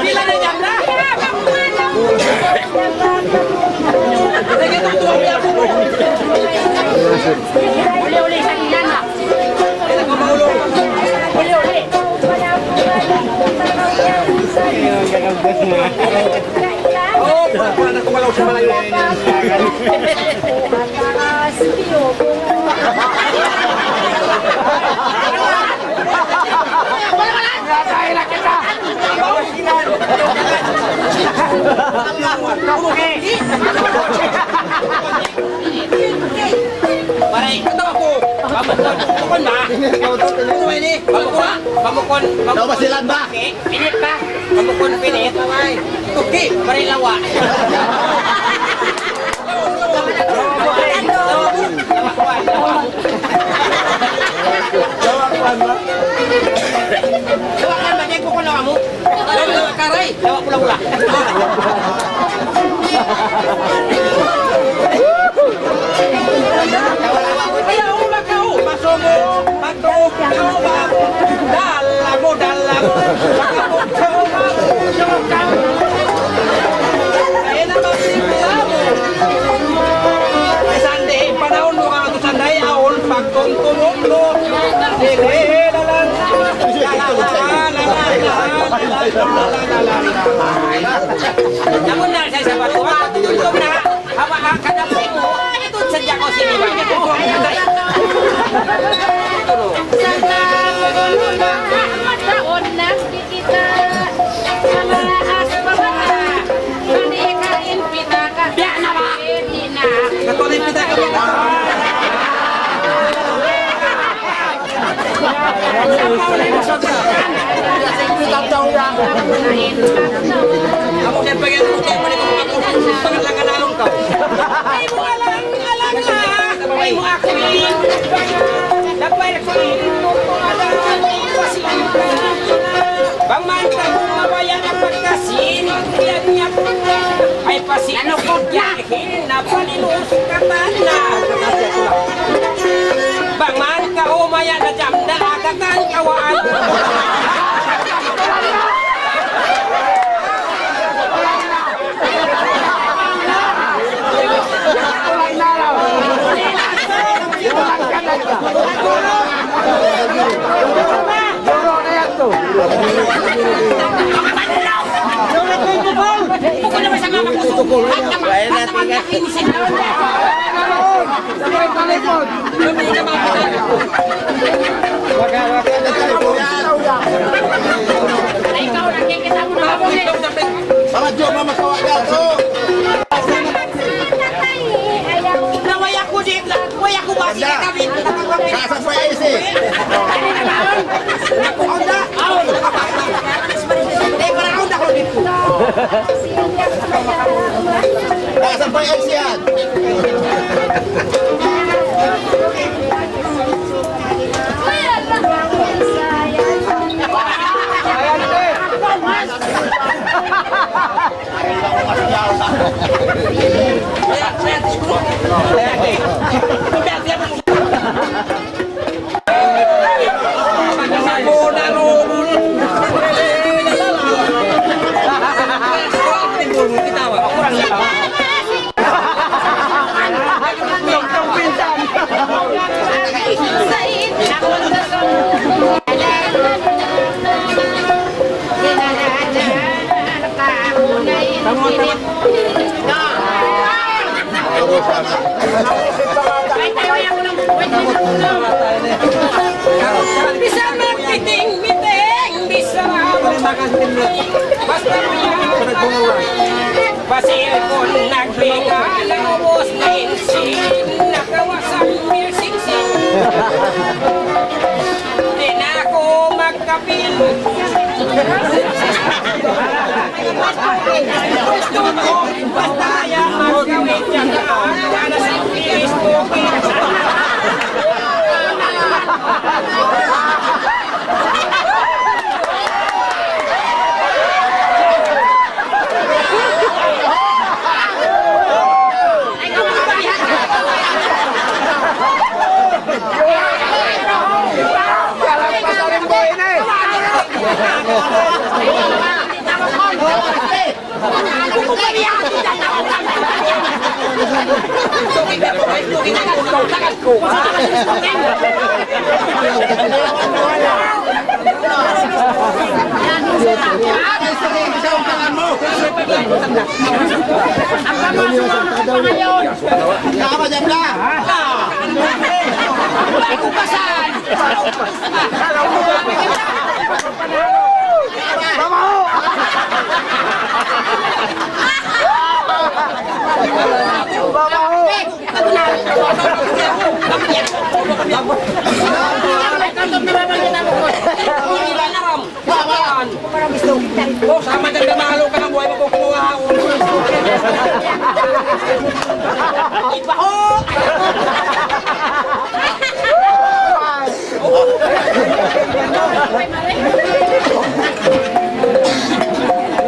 Bila na jam na? uli-uli sa iyan na. Uli-uli. Oh, pura na kumalaw sa malayo. Maray, ito ako. Pamukon ba? Ano ini? Pamukon? Pamukon? Daw ba silan ba? Pinit ba? Pamukon pinit? Tuki, maray lawa. Lawa kan ba? Diyan ko ko lawa mo? Lawa karay? Lawa pula-pula. Ayaw makaw, masumo, magtuog, dala mo, makapog sa mga kaya na magsimula mo. Ay sandi, panahon mo ka sanday, aon, pagtuntunog mo. Sige, Namun na saya sahabat tua, tutup na, hawa kadang mo, itu sejak kau sini banyak tu. Taon na kita malakas pamata. Kanikain pita ka. Biar na ba? katuloy pita ka ba? Ako siya pagyan mo kayo, mali ko mga pangalangan along ka. Ay mo alang na, ay mo akuin. Dapat ko ito alang pasin. Bang mantap mo mawaya palinus katana. Bang man ka umaya na jam na agatan kawaan. Pukul naman sa mga puso. At naman nakinisip na Ay, ikaw nakikita mo na ako eh. Nawaya ko di, waya ko ba siya kami? Kasas pa yung isi. Ako onda. Para onda ko dito. Kasas pa yung isi yan. Bisa marketing, bisa basta Basil ko nagbiga, naubos na insin, nakawasang milsing-sing. Di na ako magkapil. Gusto ko, bastaya magkawin dyan ka, wala sa Facebook. Sama dyan namalo ka ng buhay mo kung kumuha ako. Iba ko!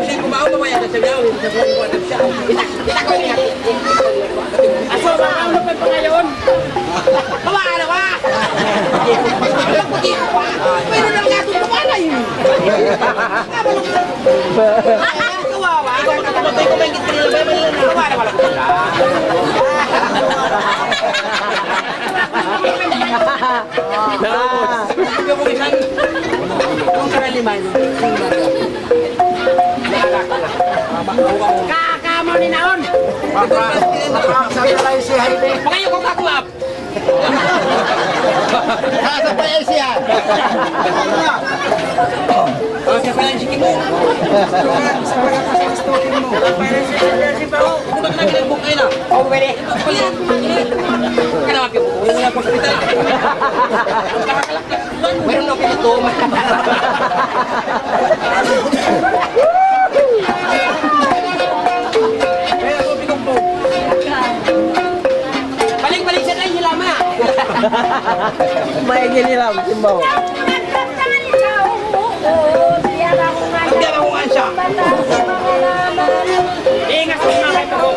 Hindi kumaw mamaya na siya. Kita ko niya. Aso, ano pa pa ngayon? Bawa na ba? Pero nang gatong kumana yun. Kawawa. Kapatay ko ba yung gitril? Bawa na pala. Kakamo ni naon. Pangayo ko kakuap. Kasas pa yung isi yan. Siya pala yung sikin mo. Ano ba ka namin kayo na? Oo, pwede. Kanawag yung buko. Yung mga hospital. Meron na pinito. Balik-balik siya tayo lama. Maingin nilang, Timbaw. Magdiyan ako nga siya. Ingat ko mga kayo.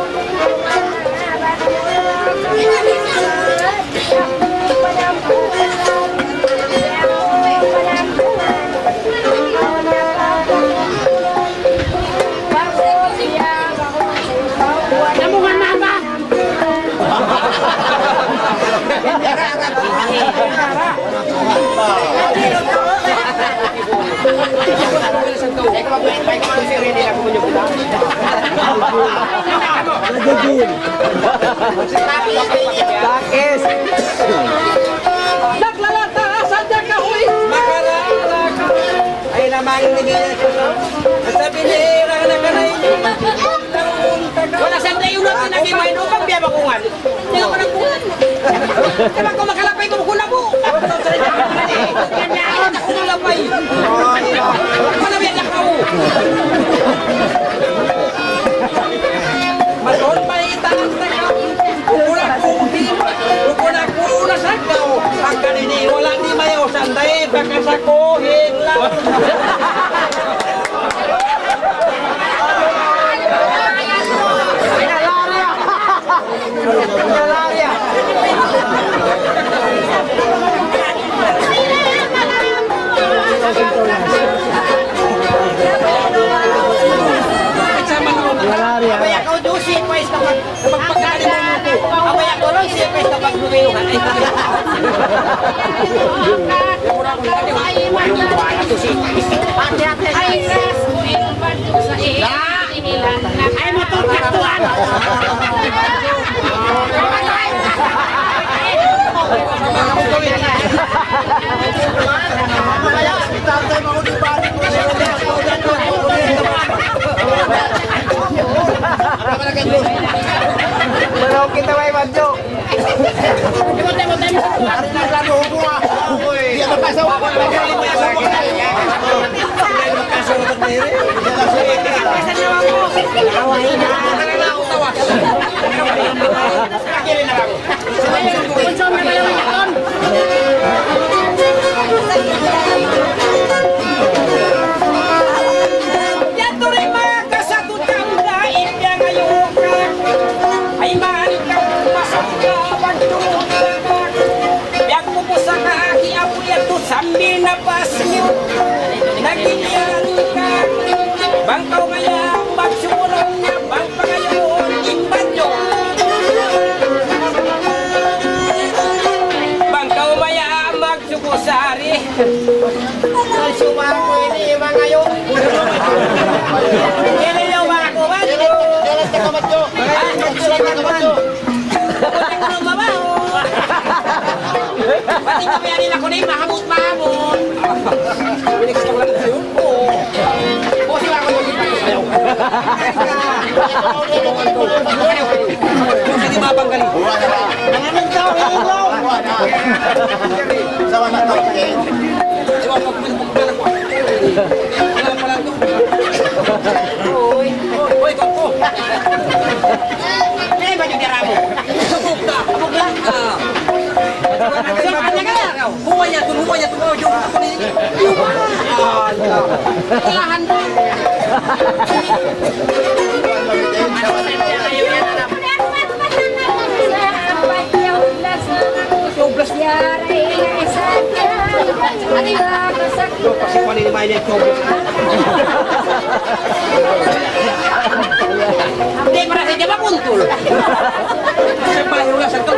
Takis! Naglalata, sadya ka, huy! Makalala ka. Ay namang nagiging ko sa. Sa binira na ka na Wala sa tayo na pinag-imay no pag biya makungan. Hindi ako nagkungan. Diba ko makalapay ko mukuna mo? Kanyaan ako malapay. Ako na biya nakaw. Maton pa itaas na ka. Ukuna ko na sa ka. Ang kanini wala ni mayaw sanday baka sa kuhin lang. Abay ako do si Pais kapag pagkakain mo ko. Abay ako lang si Pais kapag lumiyuhan. Ay matutulak tuan. Manaw kita may badyo! Yato rin mga kasatutang daig niya ngayon ka. Ay man ikaw masang ka pagtutulak. Biyak mo po sa kaaki ako yato sambi na pasyo. Nagigyan ka. Bangkaw kaya magsukulong niya. Bangpa ngayon imban nyo. Bangkaw maya magsukusari. Sumako ini mga yun. Kailan yung mga kuwan? Jalan ka kamadyo. Jalan ka kamadyo. Pupunta ko ng mabaho. Pati kami yanin ako na yung mahamot-mahamot. Oo. O sila ako yung sayo. Hindi mapanggaling. Nanganang tao, ilaw. Sawa na tao. Ewan ko kung pagkalang ko. Wala pa lang to. Hoy, koko. Kaya ba yung garabo? Sabog ka. Abog lang. Saan ka nga? Huwaya to. Yung ako ni. Kailangan mo. Kasi kung ano yung may net Hindi, para sa diba puntul. Kasi pareho lang sa ito.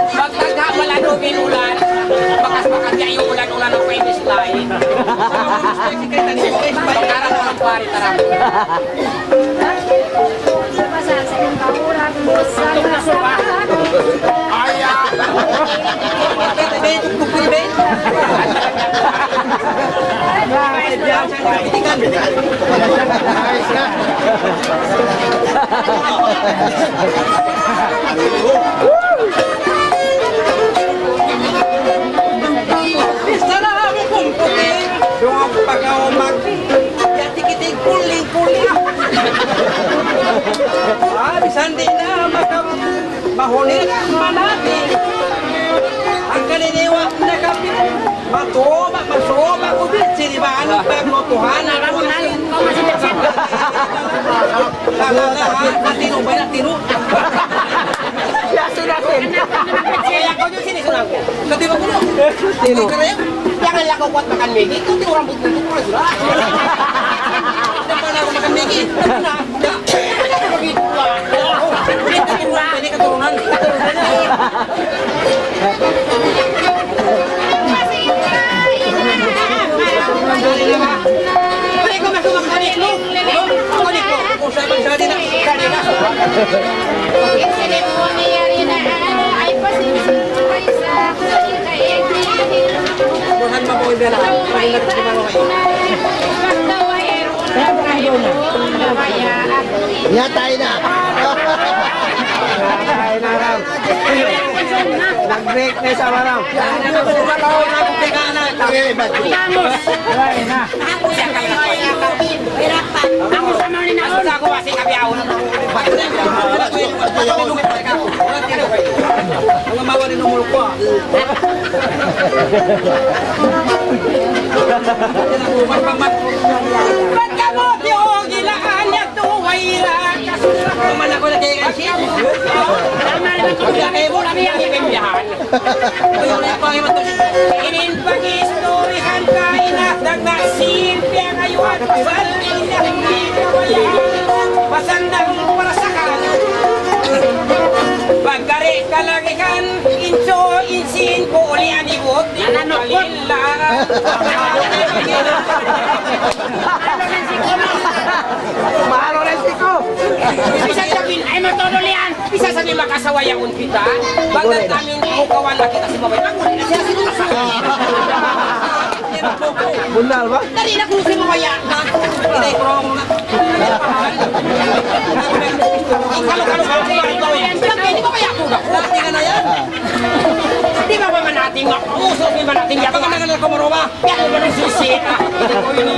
Pagtagha wala doon ulan, bakas-bakas niya yung ulan-ulan ng pwedis lain. Pagkarang ng pari tarang. Yung pag-awamag, yatik-itik, kuling-kuling. Bisan di na mahuli manati. Ang kaniniwa na kapit, matoba, masoba, kubit, sinibaan, paglotuhan, natino ba natino? Yaso natin! Kaya ko yung sinisunan ko. Kati ba kuno? Tino. Yang ang lakaw kuat makan megi, ito di orang butuh ko sila. Dapat na ako makan megi. Na, Begitu lah. ini keturunan. Masih. Yatay na. Ay, naram. Nag-break na sa maram. Ang sama ni naon. Ako kasi kabiyaw. Ang mawa ni numero ko. Ba't ka mo tiyong gilaan niya tuway rakas? Kuman ako na kaya kasi. Tama naman kung kaya mo kami ang ibigyahan. Inin pag-istorihan ka inatag na simpi ang ayuan. Pasalin na hindi ka mayan. Pasandang para sa kan. Pagkari kalagikan, inso, insin, ko uli ang ibot. Alila. Mahalo rin siko. Bisa sabihin, ay matodolian. Bisa sabihin makasawayaon kita. Bagat namin mukawan na kita si babay. Magulit na siya sinulasa. Bundal ba? Dari na kung si mamaya. Hindi, kurang mo na. Hindi ba kaya ako na? Dati ka na yan. Di ba ba manating usok? Di ba natin yan? Baka nangagal ko maroba. Kaya ko ba nang susi? Hindi ko yun.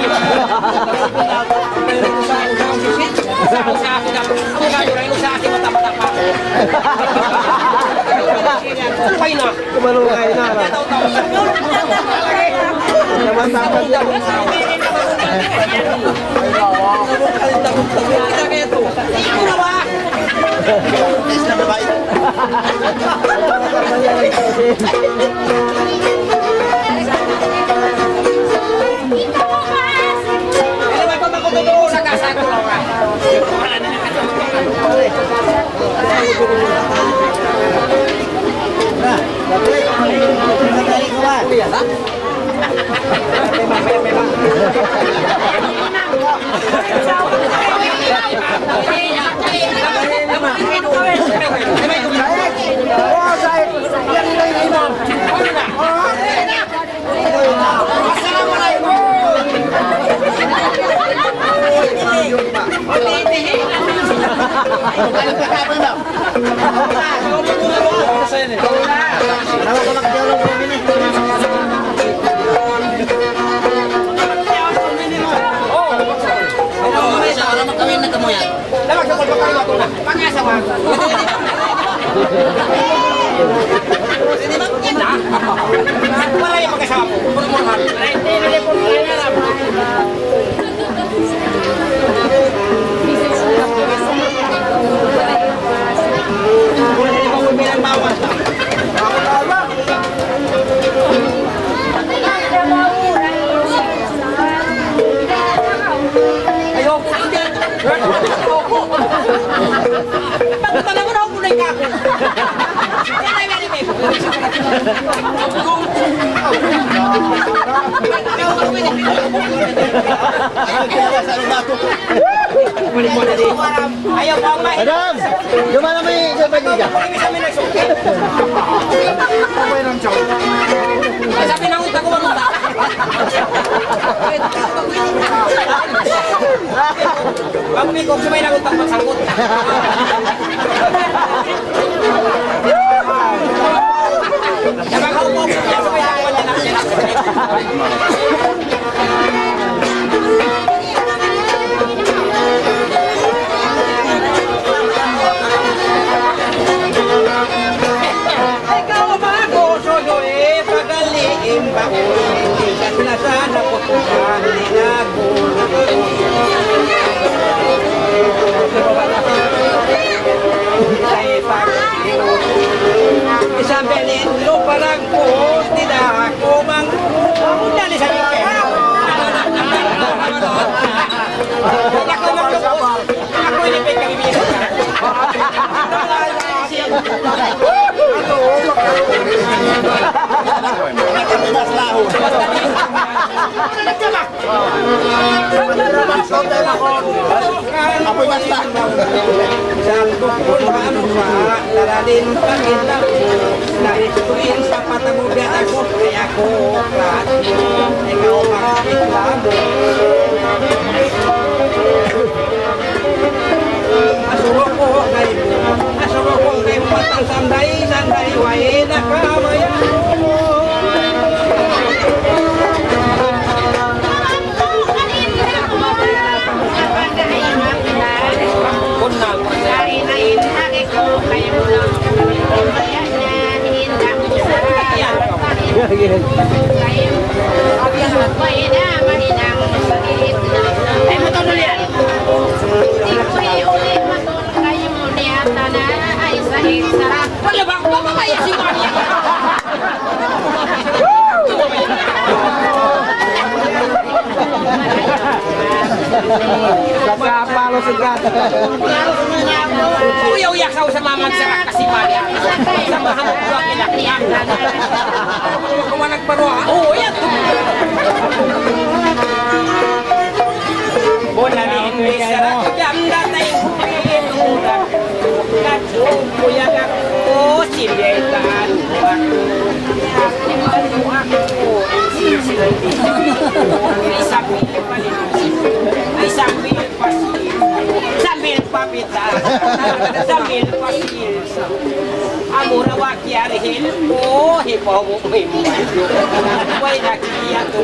Usa ako na. Ako nga yun. Usa ako mata-mata pa. Ano kayo na? Kumalungay na. Naman-taman lang. Ano ba? Ano ba ito makututuro sa kasa ko lang ka? Wala na Dapat sa kulpa kayo ako na. Pang-asawa. Wala yung mag-asawa ko. Pagkatala ko na ako kulay ka ako. Yan ay very big. Ayaw pa ang mahirap. Adam, gimana may pagkika? Sabi ng utak ko manuta. Pag may kong sumay ng utak magsangkot. Sabang ako po, sumay ng utak Ikaw ako, sodoy, pagaliin ba ko? Hindi ka sila sana ko tuhan, linago. Isang belin, lo parang po, tidak ako mang dali sa iyo. Ako inipig kami biya. Ako Sa bukod ano pa, daralin Panginoon, narituin sa patagugan ako, kaya ko klase, ikaw ang reklamo. Asuro ko kay matang sanday, wae na kamaya. Wala ba? Mamamaya si Maria. Nagkapalo si Gat. Uyaw-uyak sa usamamang sarak kasi Maria. Samahan mo ko ang pinakiyang. Kung nagparoa, Oo, yan. Bulanin mo sarak ko jam datay huwin urak. Kacung ko yan ako, sindetan ako. Ay sambil pasil, sambil papita, sambil pasil. Amura wakyarihin ko, hipawo may muyo. Way nakiya to.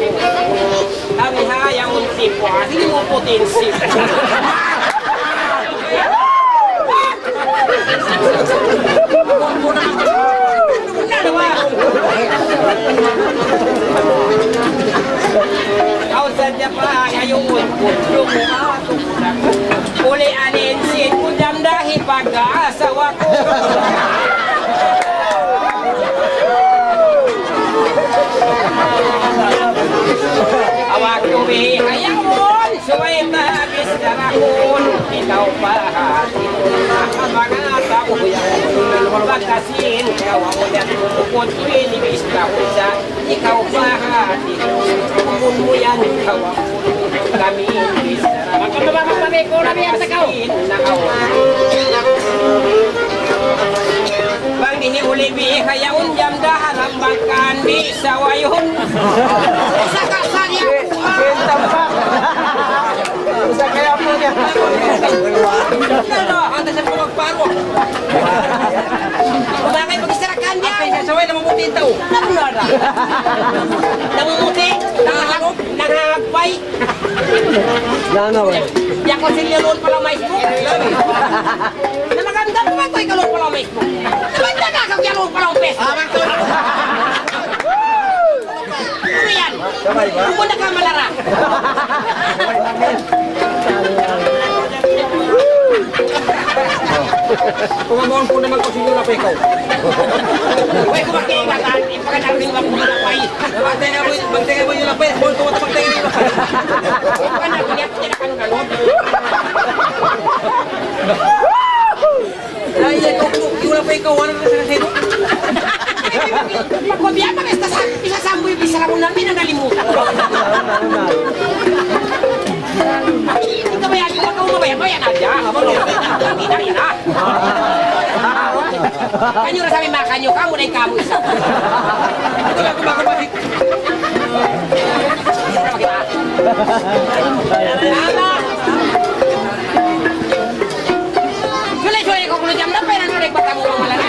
Kami hayang untipo, hindi mo potensi. Kau saja pa ngayong putlong ako. Uli aninsin ko jam dahi pag-aasawa ko. Awak tuwi hayamon, suway tabis darakon. Ikaw pa hati ko na mga tao yan. Pagkasin, kawa mo yan bukod ko inibis ka ko sa ikaw pa hati ko. Bukod mo yan, kawa mo kami inibis darakon. Magkababang kami ko na biyak sa kao. Bang iniuli kaya unjam dahan bangkan di sawayon. Sa kasanya. Sa kaya po niya. Ano, ang sa pagparo. Kumangay pag-isarakan niya. ay sasaway na mamutin tao. Nara. Namumuti, nangagpay. Nanaw eh. Di ako silyalon pala may smoke. Na maganda naman ko ikalon pala may smoke. Nabanda ka kag yalon pala ang peso. Ano yan? Kung na ka malara. Kumamon po naman ko sinyo na pa ikaw. Uy, kumakiingatan. Ipagkadaling wag mo na pay. Bantay mo yung lapay. Kung ito bantay yung lapay. Ano, kunyat ko na kanong Ay, yung lapay ikaw. Ano na sa sino? Pagbabiyan pa basta sa isasambo yung bisa ka mong namin ang nalimutan ko. Ito ba yan? Ikaw mabayan ba yan? Adya, habang hindi na yan ha. Kanyo na sabi mga kanyo, kamo na yung kamo isa. Wala ko makabalik. Tama! Sulay-sulay ko kung jam na pa yan, ano bata mo ang malala.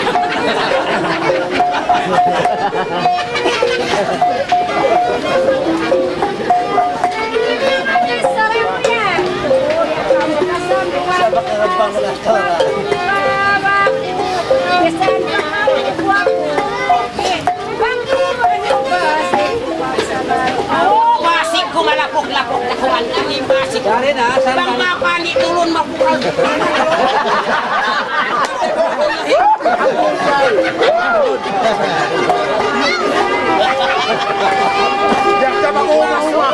Oh, basig ko malapok-lapok na kumanta ni basig. Dari na, Bang mapani tulon mapukal.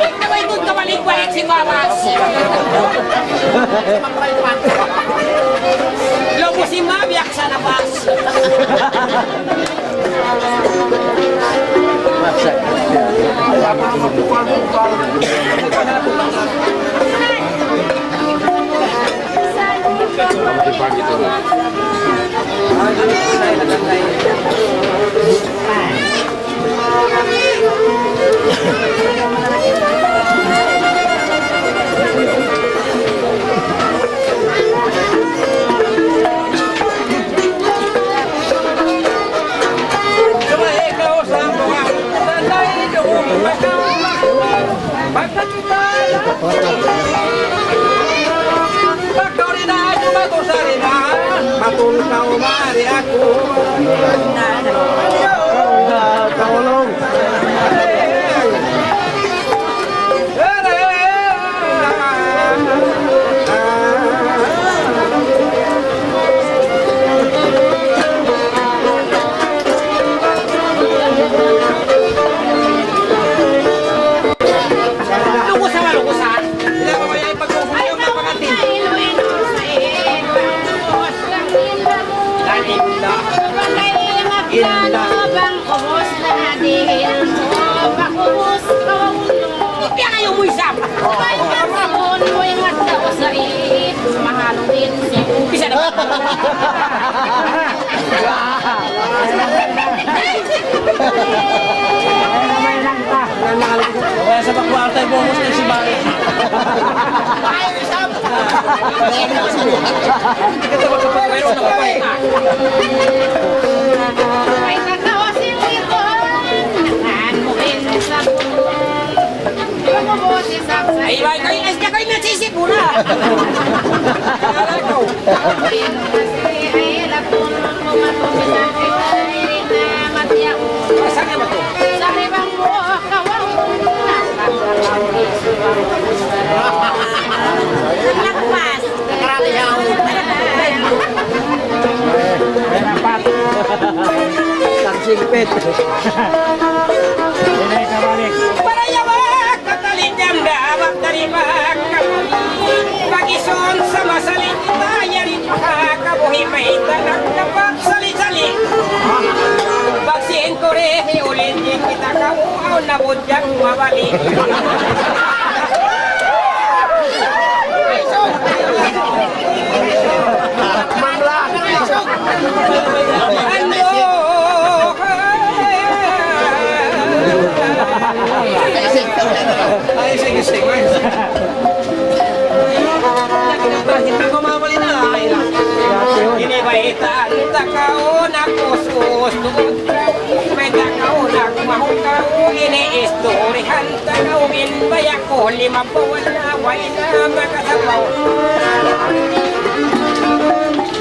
Ikaw ito kabalik-balik si Babas. Lobo si Mabiak sa labas. Cuma ikaw sa mga sanday doon pagkaw rin na ako matusarin na matulkaw mari ako Kaulong. Lukusan ba, lukusan? Hindi ako kaya ipag-uusap yung mga pangatin. Kaya kayo mo isap. Bisa na ba? Kaya sa bakwarta yung bumos na si Bari. Hindi ka tawa kapag mayroon na kapay. Ay, kayo na kayo nagsisip muna. Saan ka ba to? Tangsingpit. Parayawak katalindam dawak dari Pagison sa masalit tayarin makakabuhi may tanak dapat sali-sali. Baksin ko rin ulit di kita kauaw na budyang mabalik. Ay, sige, sige. Hindi ko mabali na. Ay, lang. Inibaitan takao na kusus may takao na kumahukao iniistorihan takao inbaya ko lima buwan na way na makasabaw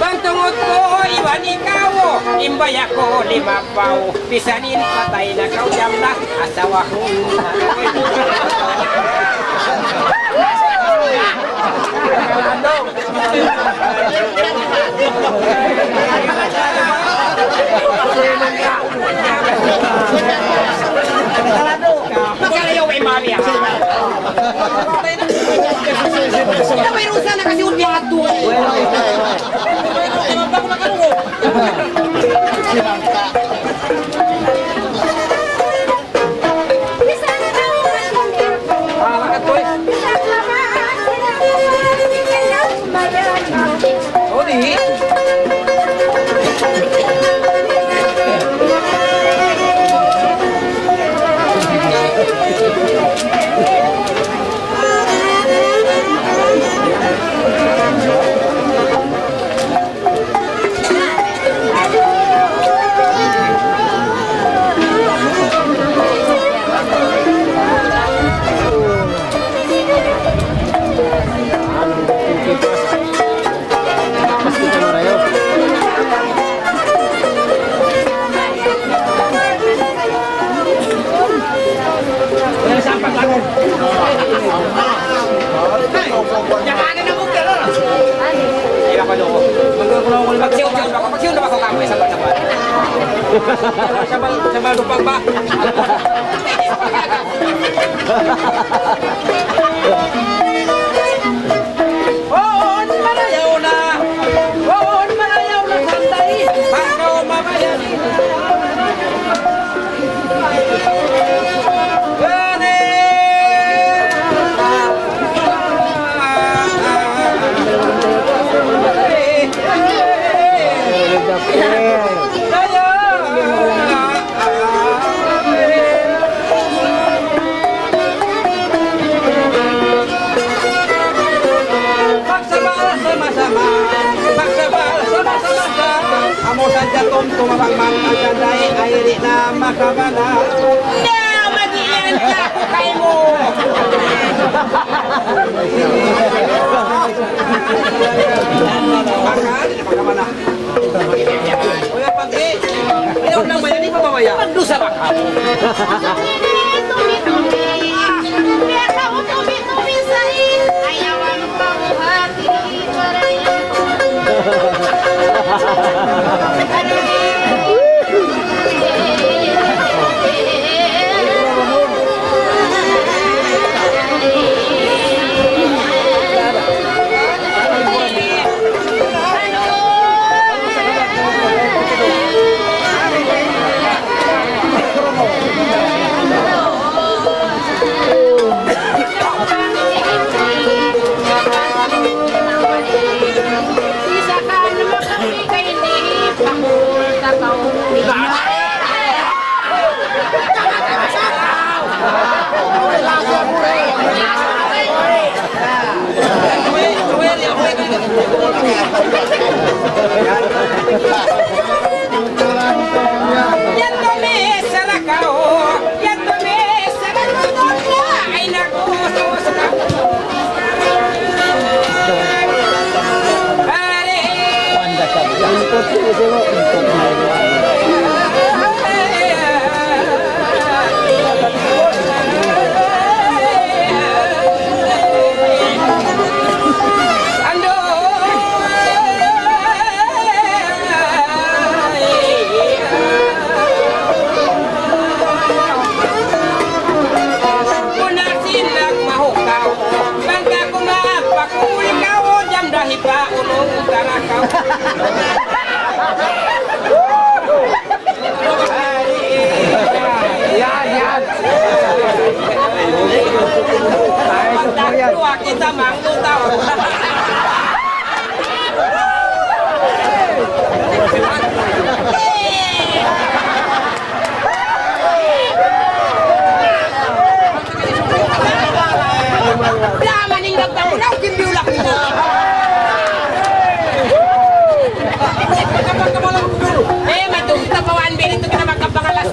bang tungot ko iwan ikaw imbaya ko lima baw bisanin patay na kau jam na asawa ko Magkalayaw kay mami ha? Ito may rusa na kasi ulbihat doon. Magsiyon na ba ko kamoy sa pagsabat? Sabal lupang ba? Oon malayaw na! Oon malayaw na sanday! Pagkaw mamayan! Gani! Kung tumabang ang sanday ay di na makabala. Na magiyan ka ko kay mo. Baka, di na makabala. Kuya Pagki, ilaw lang ba yan? Di pa mamaya? Pagdo sa baka. Isa ka naman kami kay ni Pakulta Tao. Yan kami sa Rakao. Yan kami sa Rakao. Ay nagusos na. Kita manggu tahu. Dah meninggal tahu nak kimbiulak kita. Matung kita bawan bini tu kena makan pangalas.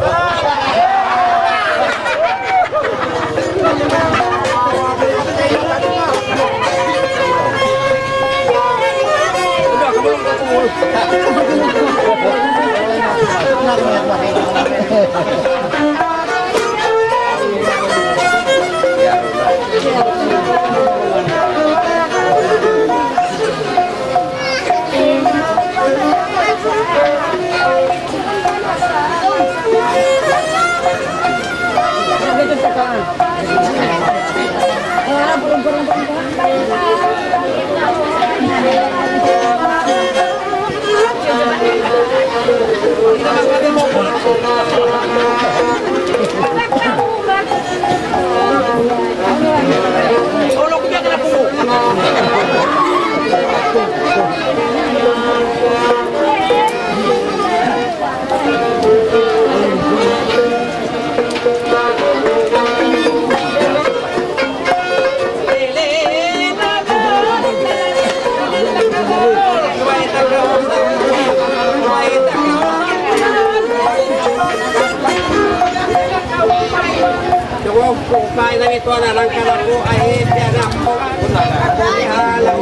Kung na ito na lang ka na po ay tiyanak ko. Ako ni halaw.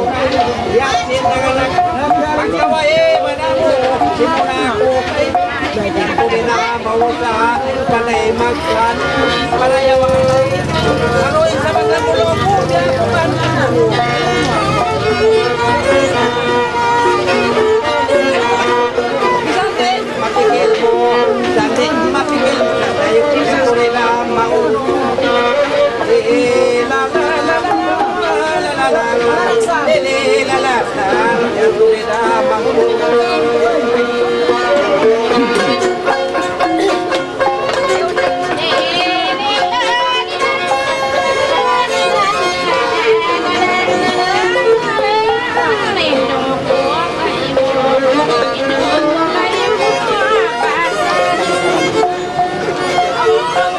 Yasin na nga lang. Pagkaway, manamo. Simula ako kay ko din na mawasa. Panay magkuhan. Panay awalay. Ano yung sa mga mulo ko? Diyan ako man. Sante, mapigil mo. Sante, mapigil mo. Tayo ko rin na maulo. La la la la la la la la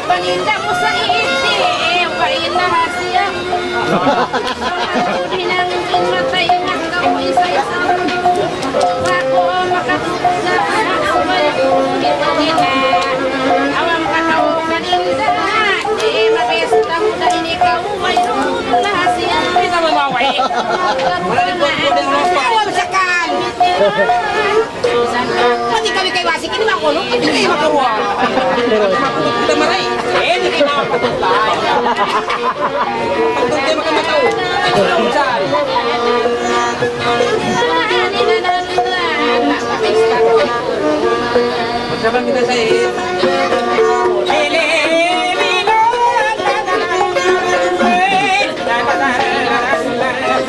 Paninda mo sa iti, parin na siya. Hindi nang matay ng gawin sa isang ako makatulog na Awam sa kan. Pati kami kay Wasik, hindi makulong, hindi kayo makawa. Kita maray. Hindi kayo makapatutay. Pagtutay makamataw. Ito saan. Magsabang kita sa iyo.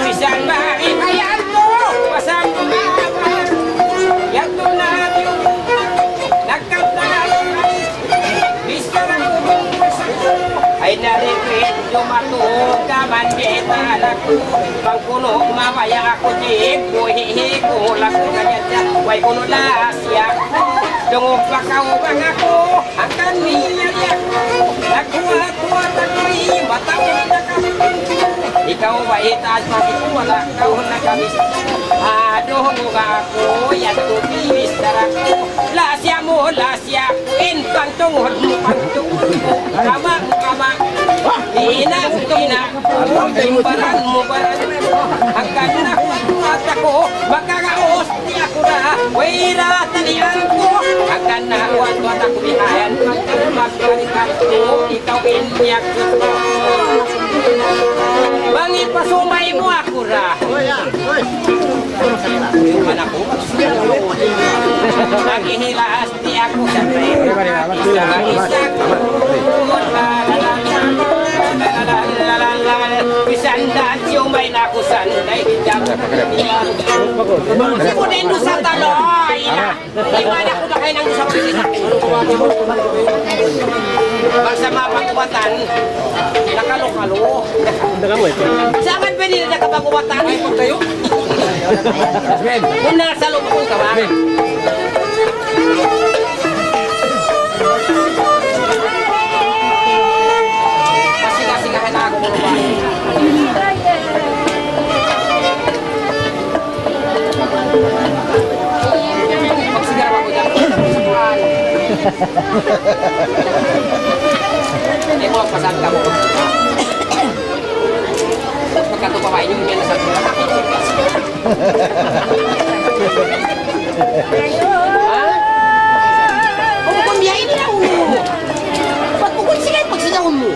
Bisan maipayan ko, pasang kumakas. Yan to na yung nagkatagal. Bisan ang kumungkas ako. Ay naripit yung matulog ka man kita anak ko. Pangkuno mawaya ako tig, buhihi ko lang ko ganyan siya. Way kuno lasya ko. Dungog pa kaubang ako, akan minaryak ko. Nagkuha-kuha tako'y matawag na kami. Ikaw ba itaas makikuwala kau na kami. Aduh mo nga ako, yan tubilis na ako. Lasya mo, lasya ko, intang tungod mo, pagtungod mo. Kama, inang, timbaran mo, baran mo. Hanggang nakuhat ako, magkakaos di ako na. Wala talian ko, hanggang nakuhat ako bihayan. Magkarikat ko, ikaw inyak ko. Bangit pasumay mo ako ra. Yung anak ko, naghihilas di ako sa prema. Isa ko, bisandan siumay na ako sanday. Sipunin mo sa taloy na. Iwan ako na kayo ng usap ko. Bangsa mapagkuwatan, nakalo-kalo. Saan ba nila nakapagkuwatan? Ay, kung kayo? Kung nasa loob kong kawa. Pasiga-sigahan na ako mga ba? Magsigaraw ako dyan. Hindi mo magpasad ka mo. Pagkatupawain yung yan na sa mga. Kung kumbiyain nila mo. Ba't bukod sila yung pagsinahon mo?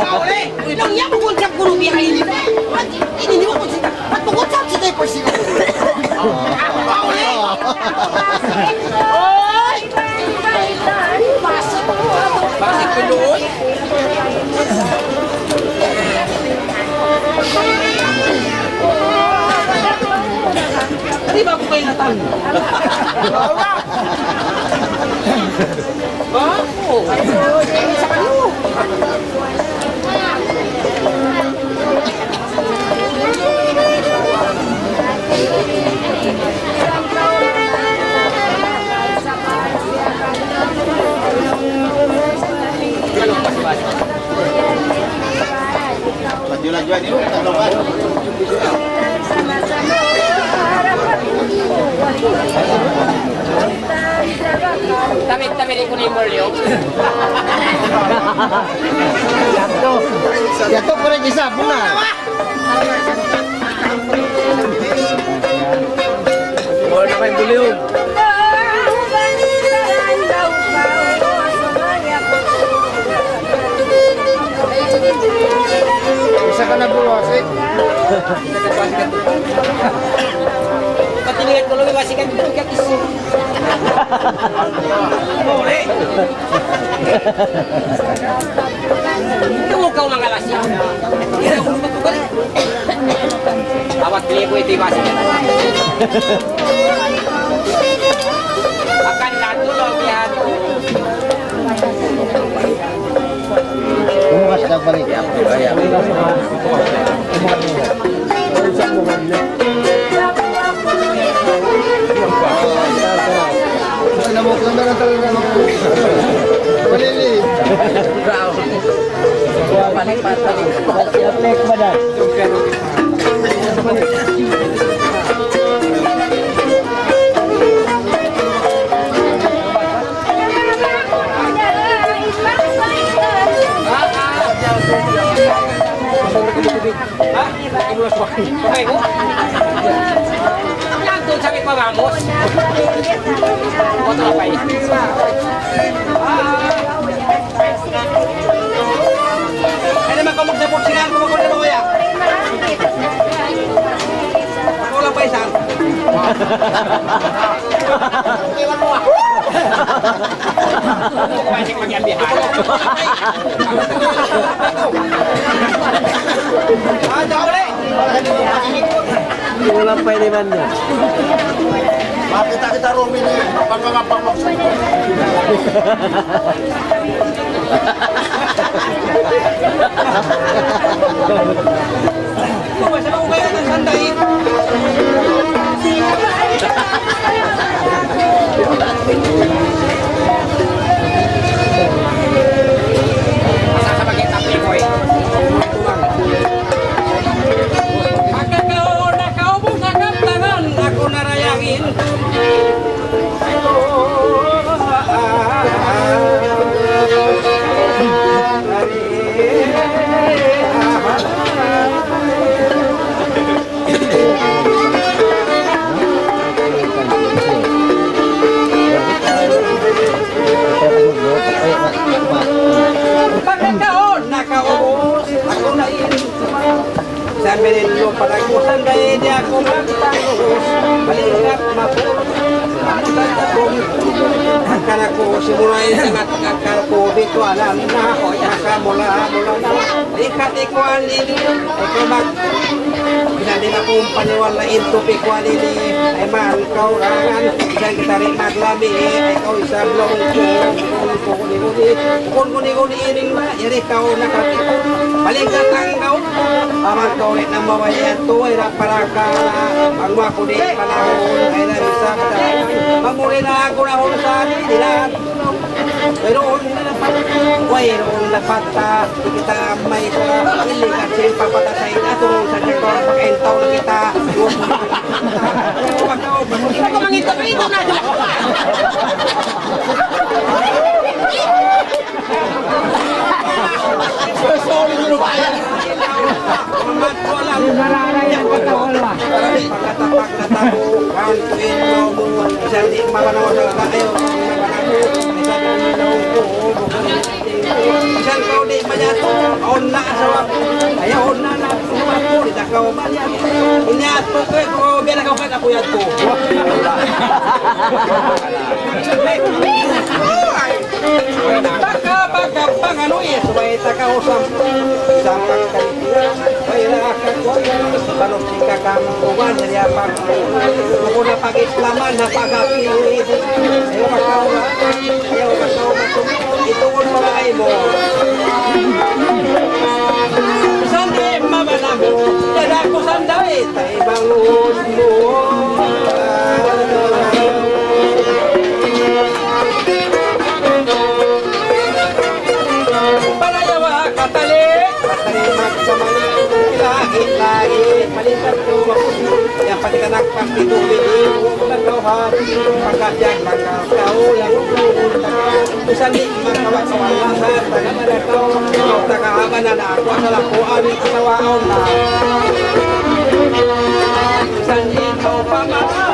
Pauli! Nang yan bukod sa kumbiyain nila. Hindi mo kung sila. Ba't bukod sa sila yung pagsinahon mo? Pauli! Oy! Pasik ko doon? Di ba ako kayo natango? Ako? Sa kayo? Laju-lajuan itu, tanggapan. Tabi-tabi rin ko na yung Merlio. Jatuh ko rin isa, bunga. Wala na kayong buliw. Isa ka na buwas eh. Patingin ko lang yung wasikan dito kaya kiso. Boleh. Itu kau mangalas ya. Ini aku betul. Awak beli ko itu wasikan. Akan natulog yan. Bumukas na balik. Namok lang na talaga namok. Malili. Balik-balik. Siap badan. Thank you. Kamay ko. Nandun sa may pamamos. Oto pa Ay naman ka magsapot singan ko makulit mo kuya. Ako lang pa isang. Iwan mo ah. Kumasik magyabihan. Ah, daw ulit. Walang pwede man niya. Makita kita Romy ni pagkakapang Kumasa ko kayo ng sanday. Sa bagay tapi ko eh. Pagkakaon na kaubos sa kaptangan, ako narayangin. Pagkakaon na kaubos, ako na sabi ninyo, palagusan dahil di ako magtangos. Balikat mapuro. Akala ko simulay sangat akala ko dito alam na ako mula na. Likat ikuan ini. Ikaw mag pinadin akong paniwalain tupi kuan ini. Ay man kau rangan. Isang kita rin maglami. Ikaw isa blong ko. Kuni ining ba. Yari kau nakakita. Balikat ang kau. Aman kau rin ang mabayan to. Ay naparaka. Ang makuli panahon. Ay nabisa ka. Mamuli na ako na hulsan. Dilan. Mayroon na dapat. Mayroon dapat. Kita may sa ilikat siya papatasay na. Turong sa siya ko. Pagkaintaw na kita. Hindi ko mangita pa ito na. Sorry, ano ba yan? Mamat ko lang. Nararayan ko ito. Pagkatapak na tabo. Ang tuwin mo mo. Isang di mapanawa sa kakayo. Isang kau di manyato. On na asawa. Ayaw on na na. Sumapo. Isa kau manyato. Inyato ko. Kung biyan ako ka kapuyat ko. Baka pangano yes. May takausap. Isang pagkalitiyan. May nakakakoy. Tanong si kakamukuan. Dari apa. Ako na pag-islaman. Napag-apilit. Ayaw makawa. Ayaw makawa. Ituon mga mo. Sandi mamalabo. Yan ako sanday. Tay bangun mo. Palayawa katali. Katali magsamali. Lagi. Malitan ko. Yang pagkanak pagtitubig. Nagkauhan. Pagkajag. Pagkaulang. Sandi magkawag-kawalasan. Taga-manakaw. Tagahaban na ako sa lakuan. Kasawaon na. Sandi ikaw pa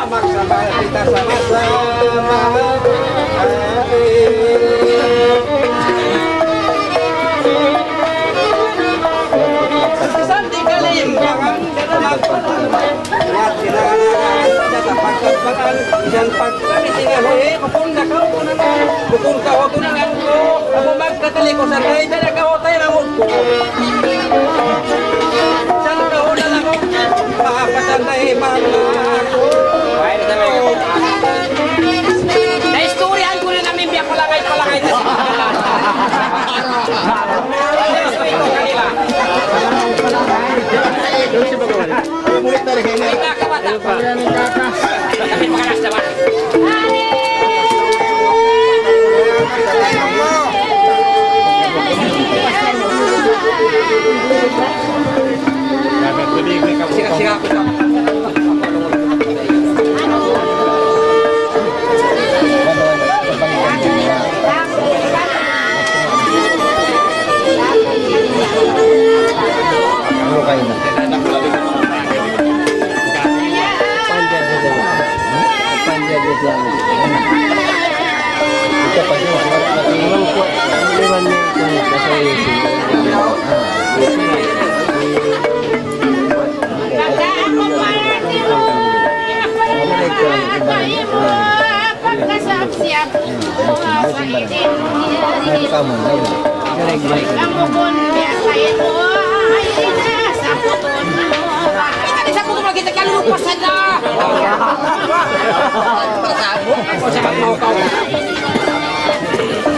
magsabay kita sama-sama. Sandi kalimbangan dalam lihat kinangan jasa pagkatbakan dan pagkamitingan hoy mapunda ka ko na kung ka ho tuningan ko ako magtatali ko sa tay dala ka ho tay ramon ko san ka ho na lang ko papasanday mga ko Na-istoryahan ko rin namin biyak palangay na si Pagkalan. Ito kanila. Mulit na rin kayo. Ay, nakabata. Kami pagkalas naman. Siga ko sa Ano kayo na? Pagka ako marami mo, pinapalagay mo, pagkasapsiyap mo, painin Kamu, kamu pun biasain mo, ay nasa puton mo. Kita sa puto kita kan lupa sada. O sa mau kau.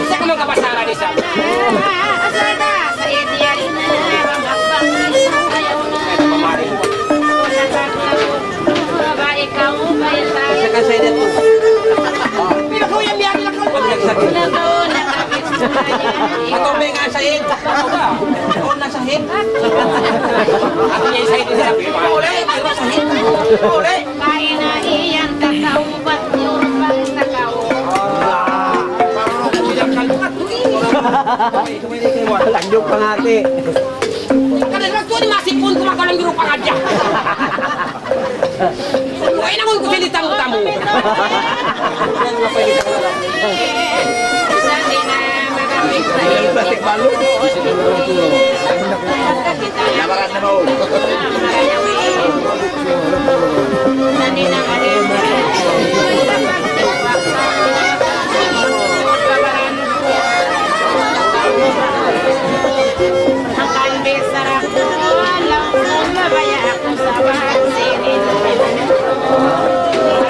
Sa kuno ka pasara di sa. Asada sa idiyarin na, magbakbang sa ayaw na. Babae ka mo, bayta. Kasi dito. Pero ko yang biyak lang Pag nagsakit. Nakapit sa kanya. Ato may nga sa hit. Ako ba? Ako na sa hit. Ako yang sa itu sa pipa. Ore, mayroon sa hit. Ore. Kain na iyan, takaw, ba't yung bang takaw? Lanjut pa nga ate. Kada lang tuwa ni masipon ko makalang biro pangadya. Ay na ko sa tamu-tamu. Sabi na magamit sa iyo. Plastic balon. Labaran na mo. Sandy na kalim. Ang kanbis sarap ko, alam ko mabaya ako sa pagsirin.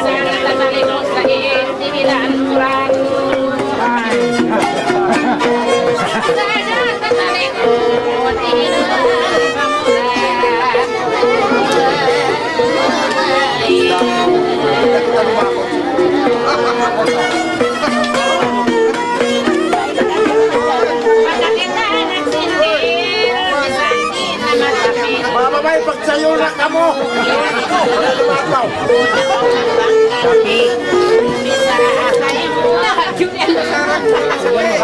Sana tatalino sa iyo, tinilaan murad. Sana tatalino, tinilaan Pagkakita nagsindir, sandy na matapit. Babay, pagsayo na ka mo.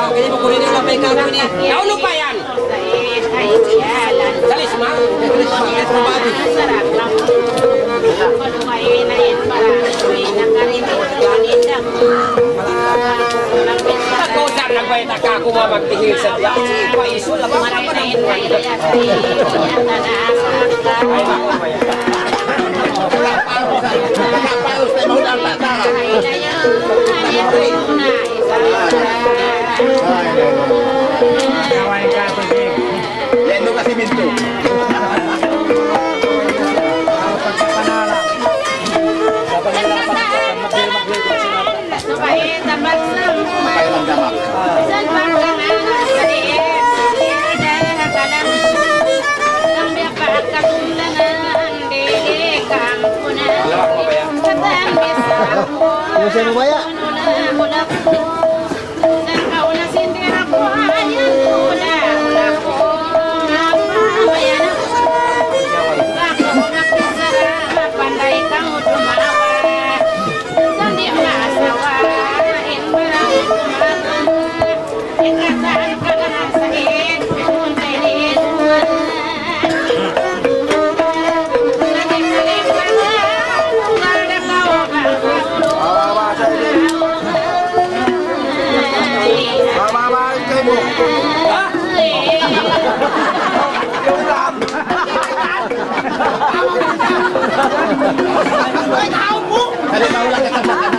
Kaya mo kunin yung lapay ka ni. Ano pa yan? Talisma? Ako sa nagbayad ka ako magtihil sa diya. Paiso lang ba na Ay ako ba yan? Nakapayos na mo ang tata. Lendo kasi minto. Kailan damak. Kumusta mo ba ya? Pandai kamu tumawa, sandi masawa, barang kumaran, ikatan kagahan sa it, untay din Kali mau lang kita makan.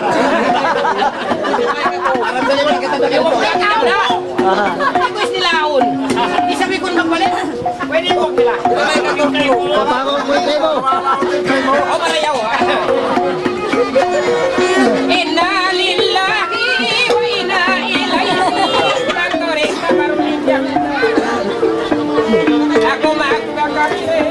Alam sa liwan kita makan. Ikaw na! Ako is nilaon. Isabi ko magpalit. Pwede mo nila. Papangong mo kayo mo. O malayaw ha. Inna lillahi wa inna ilaihi raji'un. Ako magkakasya.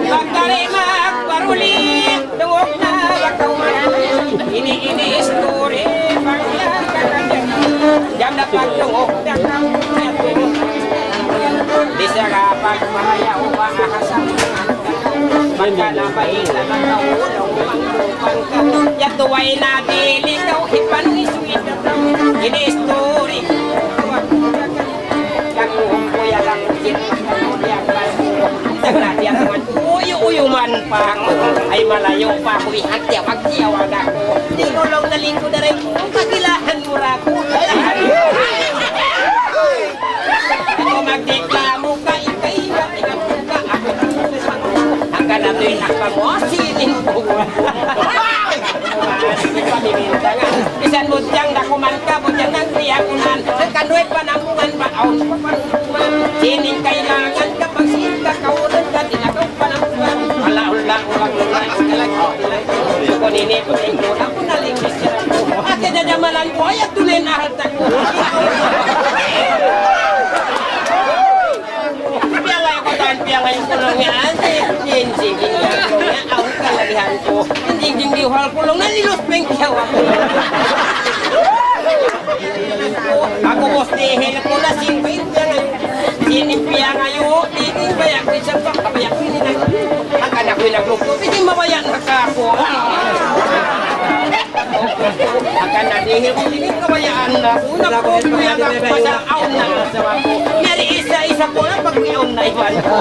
Pagkari magparulit, tungok na bakaw Makalabay na nagkaunaw Mangkupang ka Yatuway na dilikaw Hipan ni Suida Ini-story Kagum ko yalang Naglatiyang uyu-uyuman pa ako Ay malayo pa ako Ihagtiyaw-agtiyaw ako Tingulong na lingko na rin Pagilahan mura ko Ako magdeklamo ka Ikaiba Ikapuka Ako hanggang nato'y nakpamosiling ko Isan mo diyang nakuman ka mo diyang nang riyakunan Nagkano'y panamungan Maaon pa panamungan Sining kailangan kapag sinta kaunan ka Tinakaw panamungan Ala-ula-ulang lulang Suko nini po tingko Ako nalingis siya ako Akin na jamalan ko Ay at tuloy na halta ko Piyangay ko tahan Piyangay ko lang yan Sige nga Aon kalalihan ko Hindi dihal ko lang Naliluspeng siya ako Ako bos dihil ko na Sinpin Sinimpiya ngayon Tingin bayak ko isang pagkabayak ko Ang anak ko naglupo Hindi mabayan na ka ako Akan na dihil ko Tingin kabayaan na Una ko Piyaga ko pa sa aon na Ngari isa-isa ko na Pag-iyon na iwan ko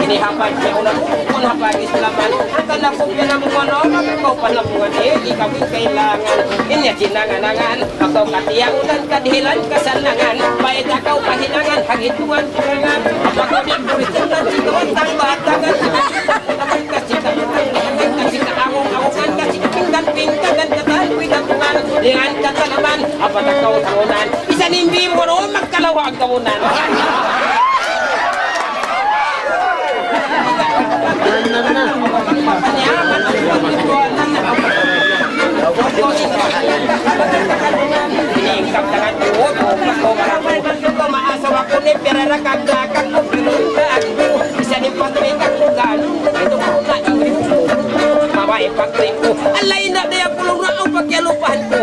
Inihapan siya ko na kung hapagis laman Hanggang na kung pinamungan o Ikaw panamungan di kami kailangan Inya sinanganangan Ako katiyaunan kadihilan kasalangan Bayad akaw kahilangan Hagituan kurangan Ako din kurisingan Sigawan tangbatangan Kapag kasikamutan Kasi kaamong-amungan Kasi pinggan-pinggan Katalwi datungan Dengan katalaman Apat akaw tahunan Isa nimbi mo no Magkalawag tahunan Iningkap dengan buot Maasawa ko ni Piraragagdagan mo Pinuntaan ko Isa ni Patrick ako ganun Ito ko na Mabae Patrick ko Alay na di ako lang na ang pagyalupahan ko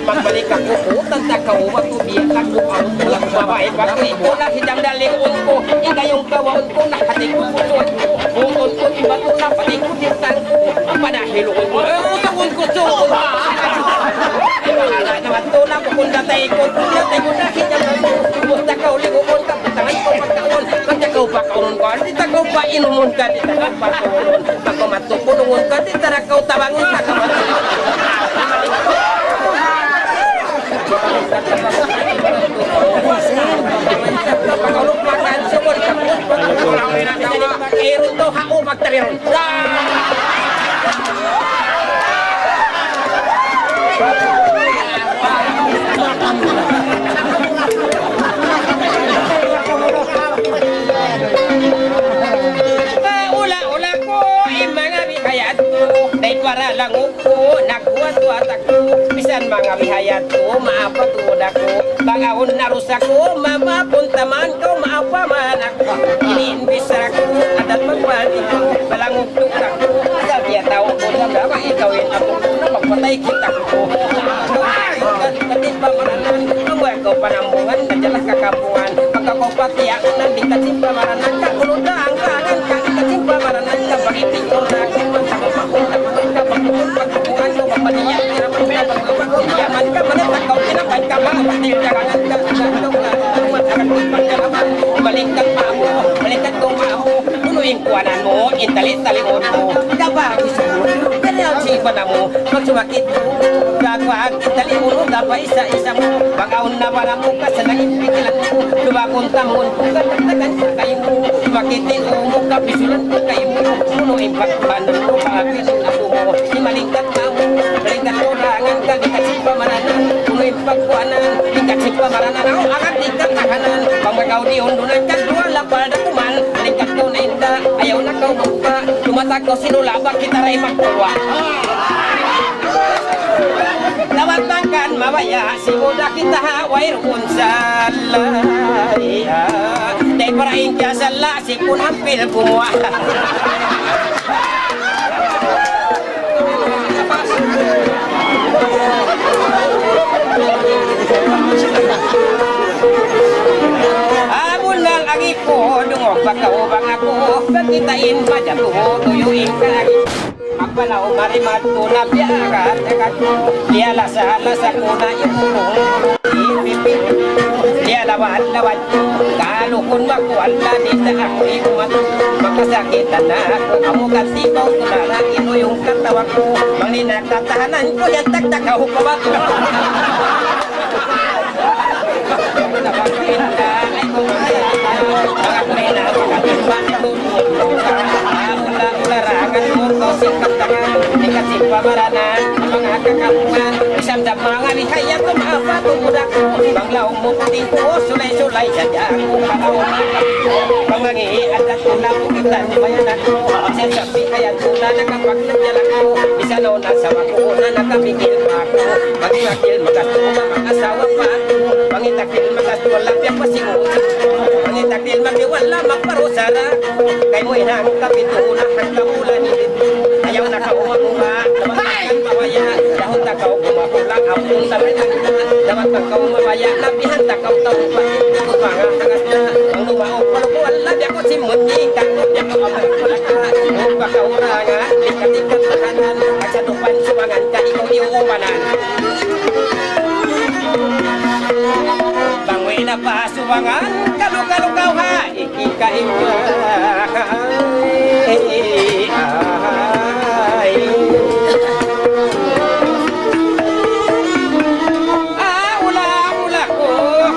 Magbalik ako ko Tanda ka uwag ko Biyak ako ang tulak Mabae Patrick ko Nakitang dalingon ko Ikayong kawaon ko Nakating ko putuan ko Buton ko Iba ko Napating ko Dirtan ko Panahiluon ko Utakon ko Sukon ko Ay mahala naman to na kung datay ko nakita mo Buta ka uling-umon ka Patangan ko pagkaon Magtakaw pa kaunon ko Di takaw pa inumon ka Di takaw pa kaunon Pagko matupunungon ka Di tarakaw tabangon ka Pagkaulog makan Sumon ka Pagkairun to Hao magtaliron Ula-ula ko mga bihayat ko Dahil para lang ko Nagbuhat-buhat ako Bisan mga bihayat ko Maapatud ako Bagaon narusak ko Mamapuntaman ko Maapaman ako Iniinbis ako Adat magbalik ko Balangutog ako Sabi tao ko Sabi ikawin ako Napagpatay kita ko Katit pamaranan Mabuhay ko panambungan Najalas kakampungan Pagkakopatiak Nandikat si pamaranan Kakulunda ang kangan Kakikat si pamaranan Kapakiting ko na Pagkakuhan ko Papaniyak Pagkakuhan ka Manatakaw Tinapan ka Patil karangan ka Matakan ko pagkalaman Balikat pa mo Balikat ko pa mo Punuin kuwanan mo Intalit-talingon mo Dabagis mo Kanil-sipan mo Magsumakit mo Gagwag Intalingon mo Dapat isa-isa mo Bagaon na para mo Kasalangin pikilan mo Lubakon tamon mo Katagtagan ka kayo mo Sumakitin mo Kapisulan ko kayo mo Punuin pagpanon mo Pagpisun ako mo Imalingkat ka mo Balikat mo Rangan ka Dikat si pamaranan Punuin pagkuanan Dikat si pamaranan Ako akat dikat takanan Pamagaw di hundunan Kadua lapal na kuman Balikat ko na inda Ayaw na kau buka Tumatak ko sinulabak Kita rin magkuwa Tawag-tangkan mabaya Simuda kita haway Rukun salaya Dahil paraing kya sala Sipun hampir kumuha Pagkaubang ako, pagkitain pa dyan tuyuin ka lagi. Magpanaw marimat ko na biyagat, lialasa-lasa ko na ipunong ipipin. Lialawan-lawan ko, kalukon makuan na din na ako imumat. Magkasakitan na ako, amukan sipaw ko na lang ito yung katawag ko. Manginagtatahanan ko yan, tagtakaw ko ba? Nabagin na ay kumaya, mga kurena, pagkatimba ito, ula-ularangan mo, kausing kaptangan, di kasing pamaranan, mga kakapungan, isang mga lihaya ko, maapatumudak ko, banglaw mo pati ko, sulay-sulay, sadya ko, kakaungan, pangangihian at tula mo, kita ni bayanan ko, sasabi kaya tula, nakapagladyalan ko, isa no, nasa makuna, nakabigil pa ako, magmakil, magkastuma, mag-asawa pa ako, pangitakil, magkastula, piyak pasingot, pangitakil, magiwala, magparusara, kay mo inang kapituna, hagkamulan, ayaw na kauwag mo ba, naman mawaya, dahon takaw, kumakulang, apong sabi ng dapat pagkaw mawaya, labihan takaw, tao, pati, ko mga hangas na, ang lumao, palukuan, labi ako simot, ikan, yan ko ang kulaka, o bakauranga, likat-ikat tahanan, at sa tupan, sumangan, ka ikaw iuupanan. Bangoy na pa sumangan, kalukalukaw ha, ikikaimba, ula-ula ko,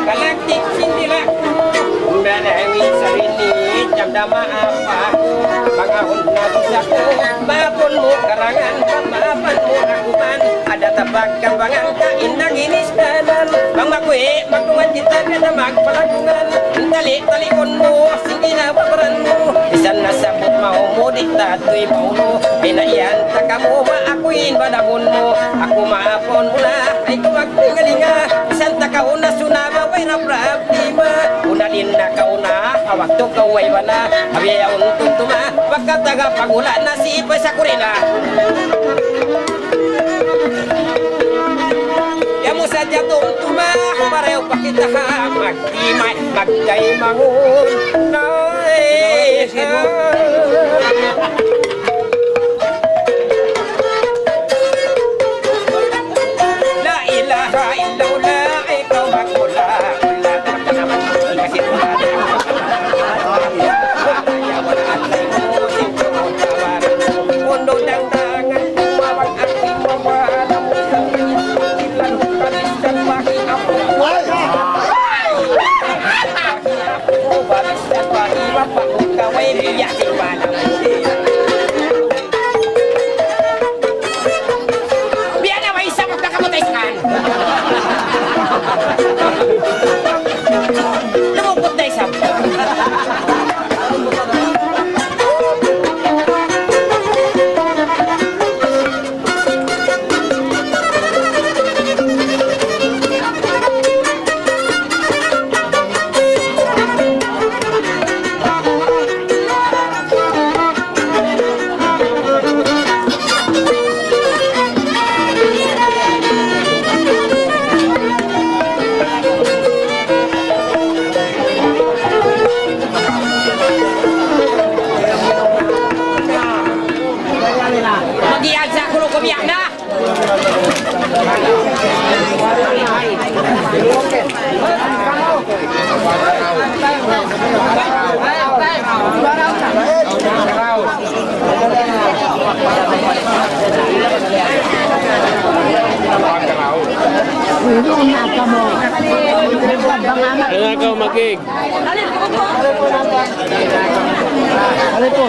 galaktik sindila ko, nanawi sa rinit, jamdama apa ko, pangahon na bisa ko, mapon mo karangan, pamapan mo akuman, ada tabak kambangan, kainang inistanan, bang makwe, magtungan kita kada magpalagungan, tali-talikon mo, sige na babaran mo, isan nasabot mau mo, diktato'y paulo, pinaihan taka mo, maakuin badamon mo, ako maapon mo na, ay kumagtingalinga, isan takaw na sunama, way na problema, unalin na kauna, awak to kaway wana, habiyaon tuntuma, pagkataga pagula na si ipay sa kurina. Yamu saja tuntuma, pareho pakita magdimay, magkay mangun, la ilaha illallah, ikaw magmula, ula talaga naman, kasi ula mundo dandangan, mawag at imawalam, ilan kalistan making ako, balistan mahirap akong kaway, biyasin walang biyan na may isa magkakamutay sa kan lumukot na isa mag-iyan sa kulo kumiyak na. Ano ka magig? Ano po?